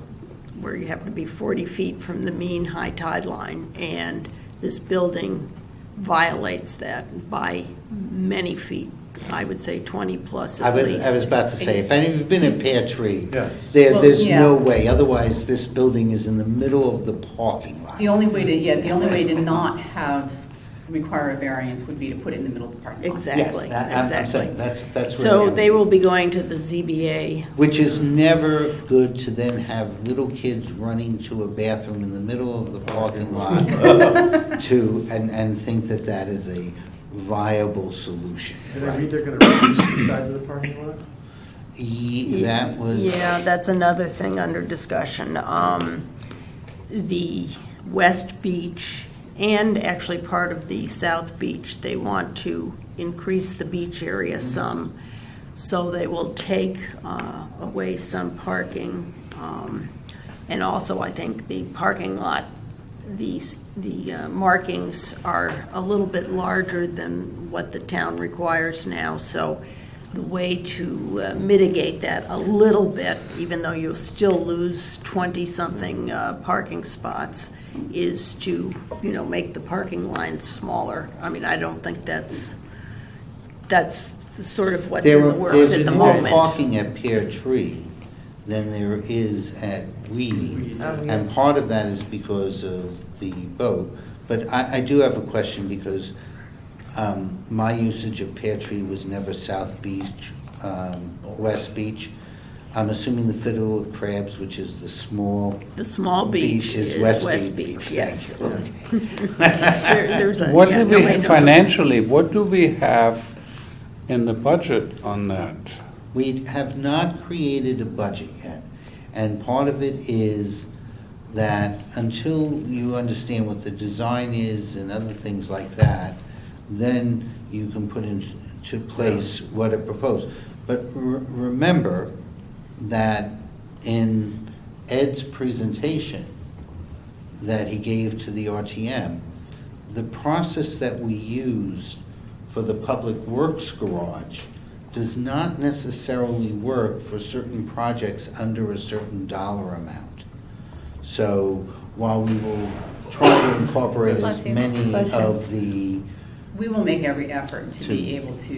where you have to be 40 feet from the mean high tide line, and this building violates that by many feet. I would say 20 plus at least. I was about to say, if any of you've been in Pear Tree, Yes. there's yeah. no way. Otherwise, this building is in the middle of the parking lot. The only way to not require a variance would be to put it in the middle of the parking lot. Exactly, Yes, I'm saying, exactly. that's So where they will be going to the ZBA. Which is never good to then have little kids running to a bathroom in the middle of the parking lot and think that that is a viable solution. Did I read they're going to reduce the size of the parking lot? That was. Yeah, that's another thing under discussion. The West Beach and actually part of the South Beach, they want to increase the beach area some. So they will take away some parking. And also, I think the parking lot, the markings are a little bit larger than what the town requires now. So the way to mitigate that a little bit, even though you'll still lose 20-something parking spots, is to, make the parking lines smaller. I mean, I don't think that's sort of what's in the works at the moment. There's more parking at Pear Tree than there is at Weedy. Oh, yes. And part of that is because of the boat, But I do have a question because my usage of Pear Tree was never South Beach, West Beach. I'm assuming the Fiddle of Crabs, which is the small beach is West Beach, Thank yes. you. There's a, What yeah, do we, nobody knows. financially, what do we have in the budget on that? We have not created a budget yet, and part of it is that until you understand what the design is and other things like that, then you can put into place what it proposed. But remember that in Ed's presentation that he gave to the RTM, the process that we used for the Public Works Garage does not necessarily work for certain projects under a certain dollar amount. So while we will try to incorporate Bless as you. many Bless you. of the, We will make every effort to be able to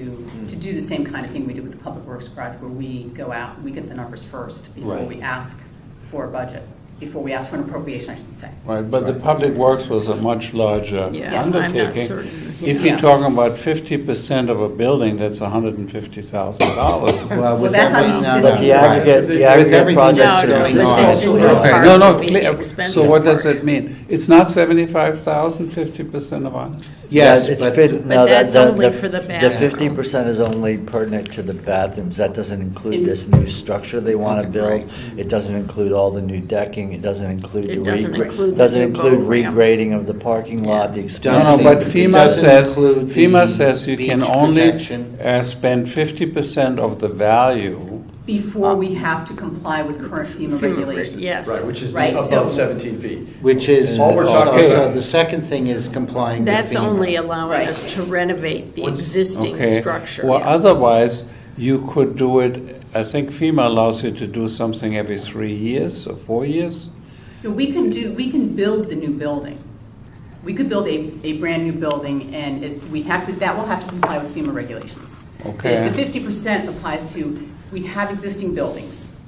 do the same kind of thing we did with the Public Works Garage, where we go out, we get the numbers first before Right. we ask for a budget, before we ask for an appropriation, I should say. Right, but the Public Works was a much larger Yeah, I'm not undertaking. certain. If Yeah. you're talking about 50% of a building, that's $150,000. Well, that's on the no, existing. no, But the right. aggregate, the With aggregate everything projects that's are No, going but on. that's the Right. Okay, part no, no, would be the clear. expensive So what does part. it mean? It's not 75,000, 50% of it? yes, It's but no, that's that- only the- for the The bathroom. 50% is only pertinent to the bathrooms. That doesn't include this new structure they want to build. It doesn't include all the new decking. It doesn't include It the doesn't include the doesn't new include boat ramp. regrading of the parking lot, the No, expense. no, but It FEMA doesn't says, include FEMA the says you can beach only protection. spend 50% of the value. Before we have to comply with current FEMA regulations. yes. Right, which is Right, above so- 17 feet. which is, All we're talking so about- the second thing is complying with FEMA. That's only allowing Right. us to renovate the existing Okay. structure. Well, otherwise, you could do it, I think FEMA allows you to do something every 3 years or 4 years. We can build the new building. We could build a brand-new building, and that will have to comply with FEMA regulations. Okay. The 50% applies to, we have existing buildings.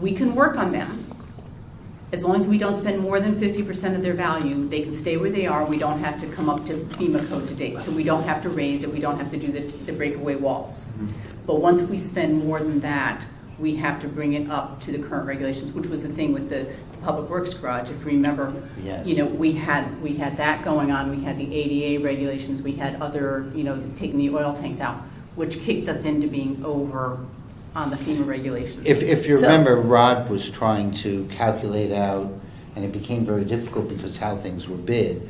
We can work on them. As long as we don't spend more than 50% of their value, they can stay where they are. We don't have to come up to FEMA code to date. So we don't have to raise it, we don't have to do the breakaway walls. But once we spend more than that, we have to bring it up to the current regulations, which was the thing with the Public Works Garage. If you remember, Yes. we had that going on. We had the ADA regulations. We had other, taking the oil tanks out, which kicked us into being over on the FEMA regulations. If you So- remember, Rod was trying to calculate out, and it became very difficult because how things were bid.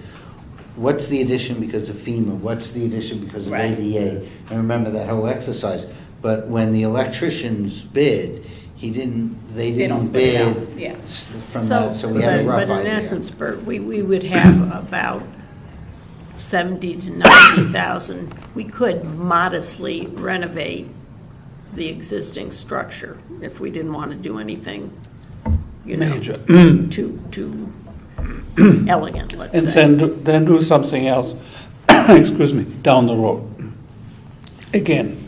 What's the addition because of FEMA? What's the addition because of Right. ADA? And remember that whole exercise. But when the electricians bid, they don't didn't split it out, bid yeah. from that, so we had a rough But in idea. essence, Bert, we would have about 70 to 90,000. We could modestly renovate the existing structure if we didn't want to do anything, Major. too elegant, let's say. And then do something else, excuse me, down the road. Again,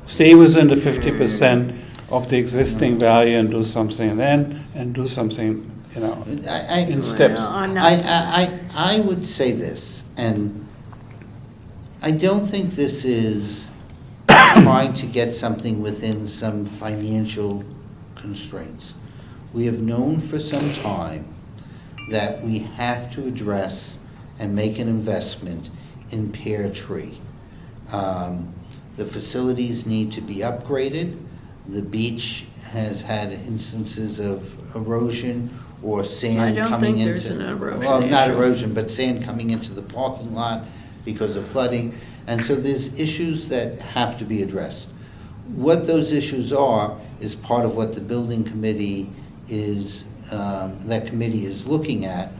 stay within the 50% of the existing value and do something then, and do something, in steps. Well, I'm not- I would say this, and I don't think this is trying to get something within some financial constraints. We have known for some time that we have to address and make an investment in Pear Tree. The facilities need to be upgraded. The beach has had instances of erosion or I sand don't coming think into... there's an erosion Well, not issue. erosion, but sand coming into the parking lot because of flooding. And so there's issues that have to be addressed. What those issues are is part of what the building committee that committee is looking at,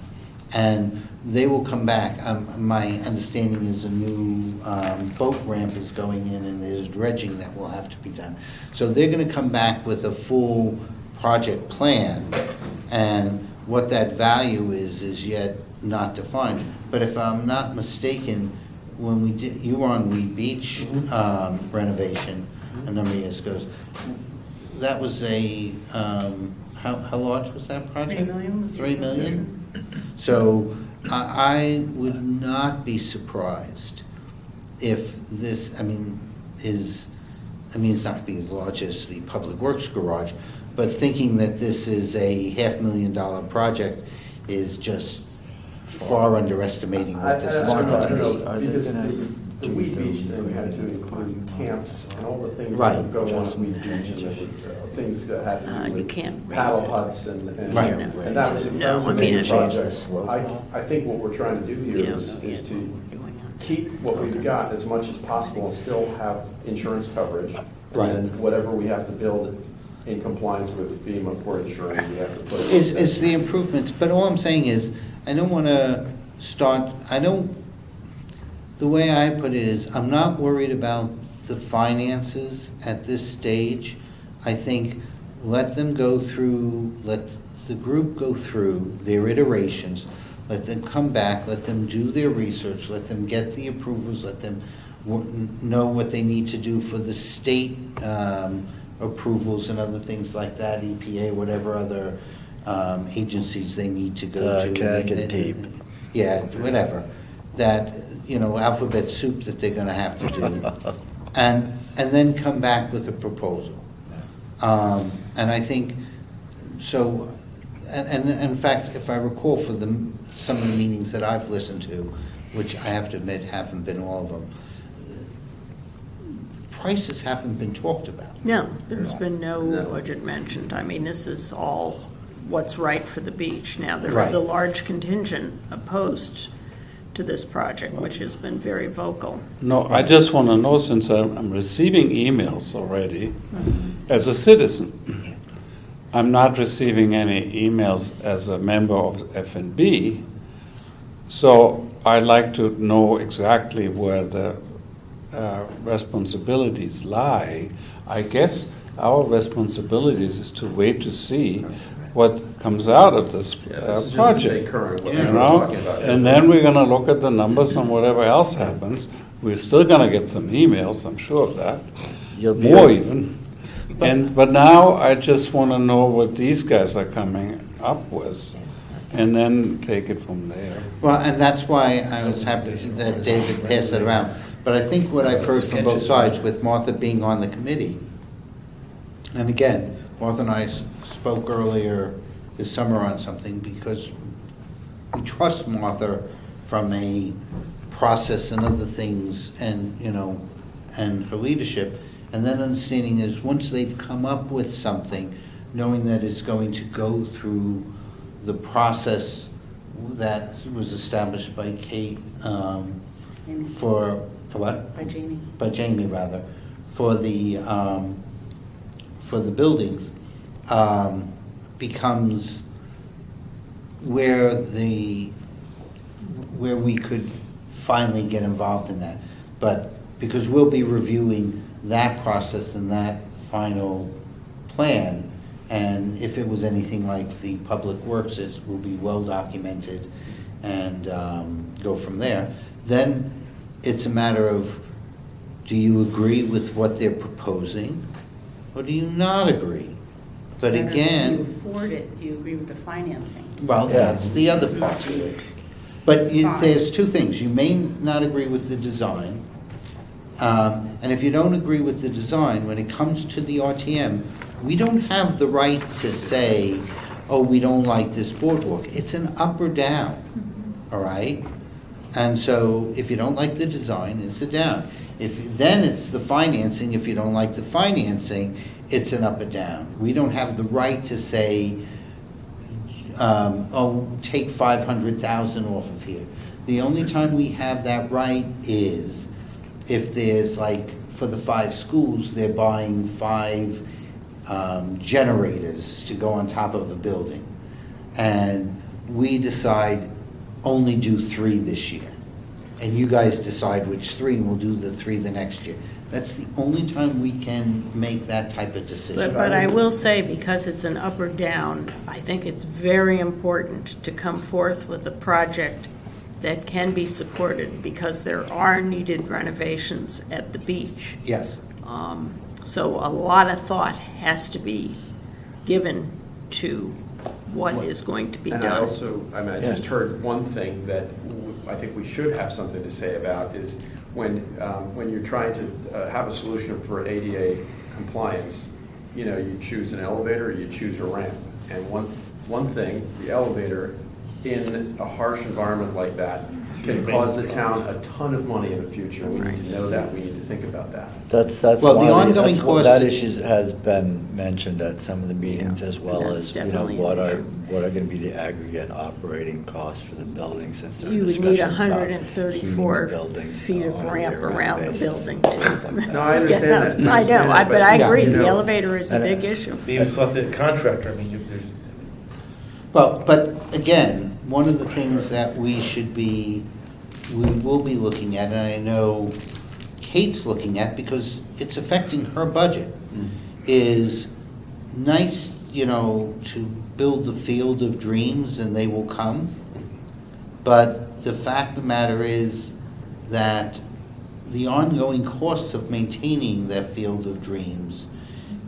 and they will come back. My understanding is a new boat ramp is going in, and there's dredging that will have to be done. So they're going to come back with a full project plan, and what that value is yet not defined. But if I'm not mistaken, when you were on Weed Beach renovation a number of years ago, that was how large was that project? 3 million was the 3 million? So I would not be surprised if this, it's not going to be as large as the Public Works garage, but thinking that this is a $500,000 project is just far underestimating what this is I going don't to know, be. because the Weed Beach thing had to include camps and all the things Right. that go on at Weed Beach, and there was things that had to do You with can't paddle raise it. huts and Right. and that was No, a I mean, major it's- project. I think what we're trying to do here is to keep what we've got as much as possible and still have insurance coverage. Right. And then whatever we have to build in compliance with FEMA for insurance, we have to put. Is the improvements, but all I'm saying is, I don't want to the way I put it is, I'm not worried about the finances at this stage. I think let the group go through their iterations, let them come back, let them do their research, let them get the approvals, let them know what they need to do for the state approvals and other things like that, EPA, whatever other agencies they need to go to. CAC and tape. Yeah, whatever. That, alphabet soup that they're going to have to do. And then come back with a proposal. And I think, so, and in fact, if I recall for some of the meetings that I've listened to, which I have to admit haven't been all of them, prices haven't been talked about. No, there's been no budget mentioned. I mean, this is all what's right for the beach. Now, there is a Right. large contingent opposed to this project, which has been very vocal. No, I just want to know, since I'm receiving emails already, as a citizen, I'm not receiving any emails as a member of F&B, so I'd like to know exactly where the responsibilities lie. I guess our responsibilities is to wait to see what comes out of this This is just to project. stay current, what You we're know? talking about. And then we're gonna look at the numbers and whatever else happens. We're still gonna get some emails, I'm sure of that, more even. But now I just wanna know what these guys are coming up with, and then take it from there. Well, and that's why I was happy that David passed it around. But I think what I've heard from both sides, with Martha being on the committee, and again, Martha and I spoke earlier this summer on something, because we trust Martha from a process and other things, and, and her leadership. And then understanding is, once they've come up with something, knowing that it's going to go through the process that was established by Kate, for what? By Jamie, rather, for the buildings, becomes where we could finally get involved in that. But because we'll be reviewing that process and that final plan, and if it was anything like the Public Works, it will be well documented and go from there. Then it's a matter of, do you agree with what they're proposing, or do you not agree? But Do you again, afford it? Do you agree with the financing? well, that's the other part of it. But Design. there's two things. You may not agree with the design, and if you don't agree with the design, when it comes to the RTM, we don't have the right to say, oh, we don't like this boardwalk. It's an up or down, all right? And so if you don't like the design, it's a down. Then it's the financing. If you don't like the financing, it's an up or down. We don't have the right to say, take 500,000 off of here. The only time we have that right is if there's, like, for the 5 schools, they're buying 5 generators to go on top of a building. And we decide only do 3 this year. And you guys decide which 3, and we'll do the 3 the next year. That's the only time we can make that type of decision. But I will say, because it's an up or down, I think it's very important to come forth with a project that can be supported, because there are needed renovations at the beach. Yes. So a lot of thought has to be given to what is going to be And I done. also, I just heard one thing that I think we should have something to say about is when you're trying to have a solution for ADA compliance, you choose an elevator or you choose a ramp. And one thing, the elevator in a harsh environment like that can cause the town a ton of money in the future. We need to know that. We need to think about that. That's Well, the one of ongoing that's cost- that issue has been mentioned at some of the meetings, as well That's as, definitely what an are issue. what are going to be the aggregate operating costs for the building, since there are You would need discussions about 134 heating the building feet of on a ramp year-round around the basis, building, stuff too. like that. No, I understand that. I understand know, that, but I agree, you the know, elevator is a and- big issue. But even selected contractor, I mean, there's, Well, but again, one of the things that we will be looking at, and I know Kate's looking at, because it's affecting her budget, is nice, to build the field of dreams and they will come. But the fact of the matter is that the ongoing costs of maintaining that field of dreams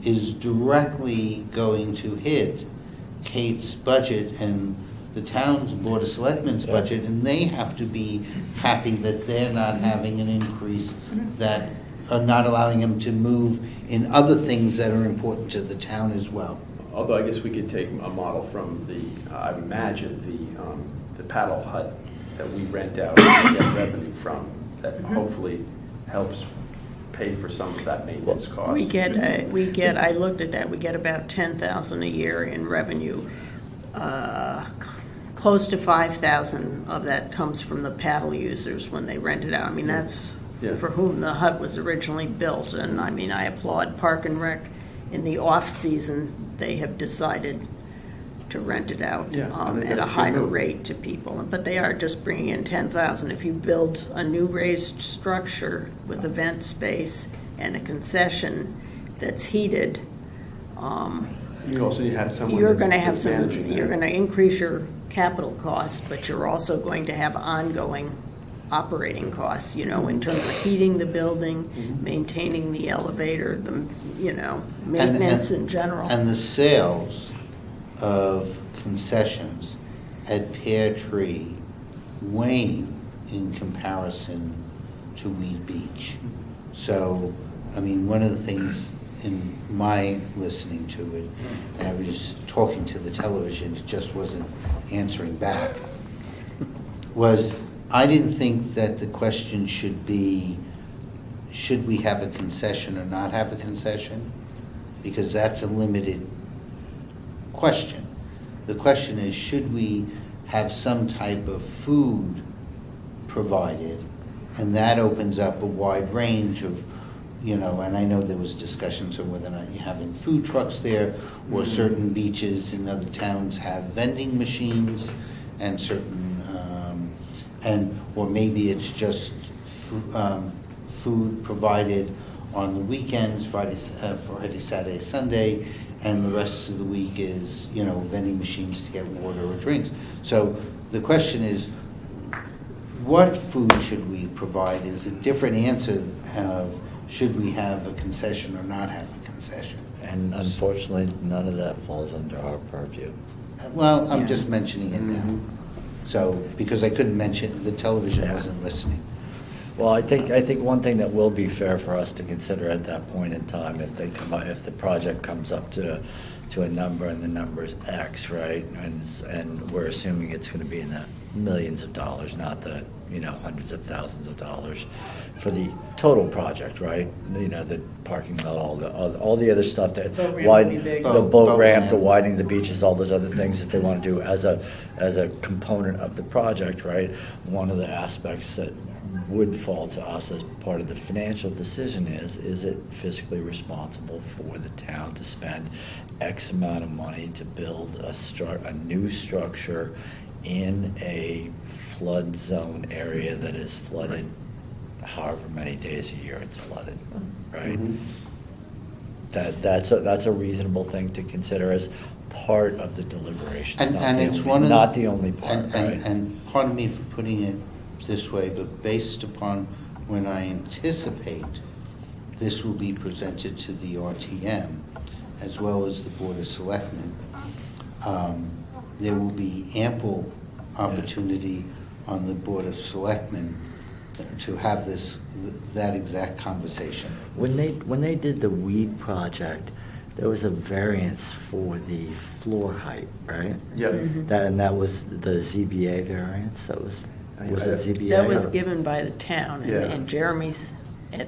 is directly going to hit Kate's budget and the town's Board of Selectmen's budget, and they have to be happy that they're not having an increase that are not allowing them to move in other things that are important to the town as well. Although I guess we could take a model from I imagine, the paddle hut that we rent out and get revenue from, that hopefully helps pay for some of that maintenance cost. We get, I looked at that, we get about 10,000 a year in revenue. Close to 5,000 of that comes from the paddle users when they rent it out. I mean, that's for whom the hut was originally built. And I mean, I applaud Park and Rec. In the off-season, they have decided to rent it out I think at that's a good higher move. rate to people. But they are just bringing in 10,000. If you build a new raised structure with event space and a concession that's heated, You also need to have someone you're that's going to have some, managing that. you're going to increase your capital costs, but you're also going to have ongoing operating costs, in terms of heating the building, maintaining the elevator, maintenance in general. And the sales of concessions at Pear Tree wane in comparison to Weed Beach. So, I mean, one of the things in my listening to it, and I was talking to the television, it just wasn't answering back, was I didn't think that the question should be, should we have a concession or not have a concession? Because that's a limited question. The question is, should we have some type of food provided? And that opens up a wide range of, and I know there was discussions on whether or not you're having food trucks there, or certain beaches in other towns have vending machines, and certain, or maybe it's just food provided on the weekends, Friday, Saturday, Sunday, and the rest of the week is, vending machines to get water or drinks. So the question is, what food should we provide is a different answer of should we have a concession or not have a concession. And unfortunately, none of that falls under our purview. Well, I'm just mentioning it now. So, because I couldn't mention, the television wasn't listening. Well, I think one thing that will be fair for us to consider at that point in time, if the project comes up to a number and the number is X, right? And we're assuming it's going to be in the millions of dollars, not the hundreds of thousands of dollars for the total project, right? The parking lot, all the other stuff that Boat ramp would be big. the boat ramp, the ramp. widening the beaches, all those other things that they want to do as a component of the project, right? One of the aspects that would fall to us as part of the financial decision is it fiscally responsible for the town to spend X amount of money to build a new structure in a flood zone area that is flooded however many days a year it's flooded, right? That's a reasonable thing to consider as part of the deliberations, not the only part, right? And pardon me for putting it this way, but based upon when I anticipate this will be presented to the RTM as well as the Board of Selectmen, there will be ample opportunity on the Board of Selectmen to have that exact conversation. When they did the weed project, there was a variance for the floor height, right? Yeah. That was the ZBA variance, was it ZBA? That was given by the town, Yeah. and Jeremy's at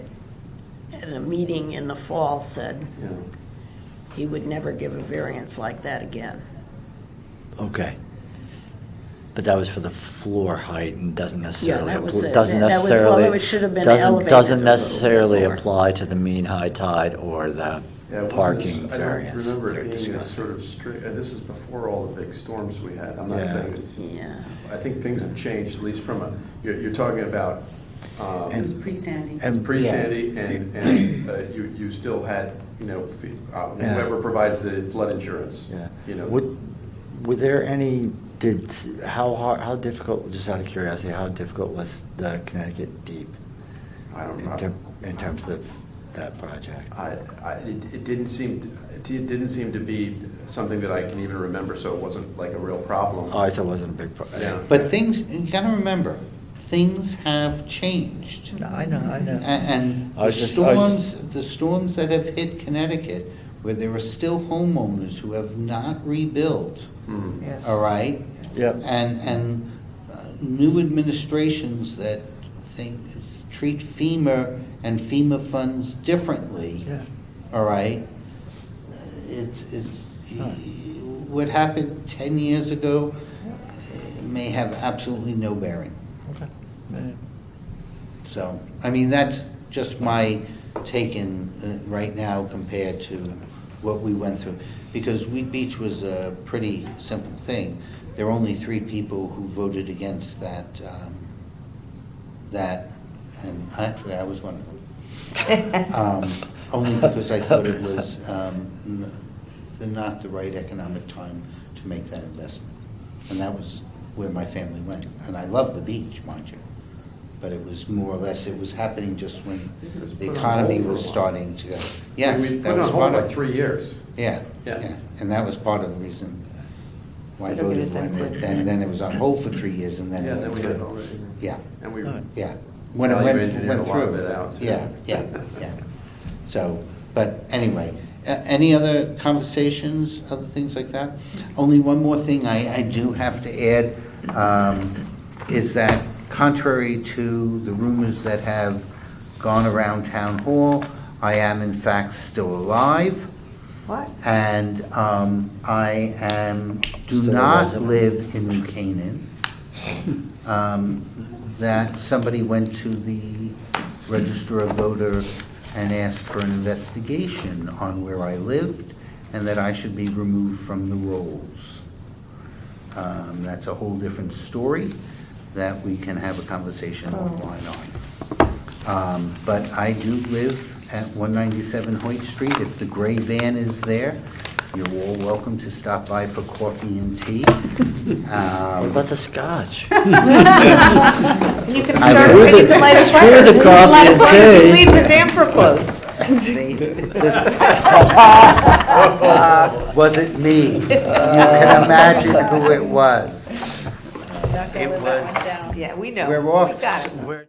a meeting in the fall said Yeah. he would never give a variance like that again. Okay. But that was for the floor height and doesn't necessarily, that was it. doesn't That was- necessarily. well, it should have been doesn't- elevated Doesn't a little bit necessarily more. apply to the mean high tide or the Yeah, it wasn't parking as- I variance. don't remember they're it being as discussing. sort of strict, and this is before all the big storms we had. I'm not Yeah. saying, Yeah. I think things have changed, at least from you're talking about. It was pre-Sandy. And- Pre-Sandy, and you still had, whoever provides the flood insurance. Yeah. Were there any, how difficult, just out of curiosity, how difficult was the Connecticut Deep? I don't know. In terms of that project? It didn't seem to be something that I can even remember, so it wasn't like a real problem. Oh, so it wasn't a big problem? Yeah. But you gotta remember, things have changed. I know. And I was just- the storms that have hit Connecticut, where there are still homeowners who have not rebuilt, Yes. all right? Yep. And new administrations that treat FEMA and FEMA funds differently, Yeah. all right? What happened 10 years ago may have absolutely no bearing. Okay. Yeah. So, I mean, that's just my take in right now compared to what we went through. Because Wheat Beach was a pretty simple thing. There were only 3 people who voted against that, and actually I was one of them. Only because I thought it was not the right economic time to make that investment. And that was where my family went. And I love the beach, mind you. But it was more or less, it was happening just when the economy was starting to go. Yes, We that put it was on hold part for of like 3 years. Yeah, Yeah. yeah. And that was part of the reason why I We don't get voted it done when quick. and then it was on hold for 3 years and then Yeah, it then went we got it through. already. Yeah, And we, yeah. When it Value went engineered went a lot of through. it out, too. Yeah. So, but anyway, any other conversations, other things like that? Only one more thing I do have to add, is that contrary to the rumors that have gone around town hall, I am in fact still alive. What? And I do Still a not resident. live in New Canaan. That somebody went to the Register of Voter and asked for an investigation on where I lived, and that I should be removed from the rolls. That's a whole different story that we can have a conversation offline on. But I do live at 197 Hoyt Street. If the gray van is there, you're all welcome to stop by for coffee and tea. What about the scotch? You can I start will. ready to light a Screw fire. the coffee Light a and fire, tea. you leave the damper closed. Wasn't me. You can imagine who it was. It was. Yeah, we know. We're off. We got it. we're-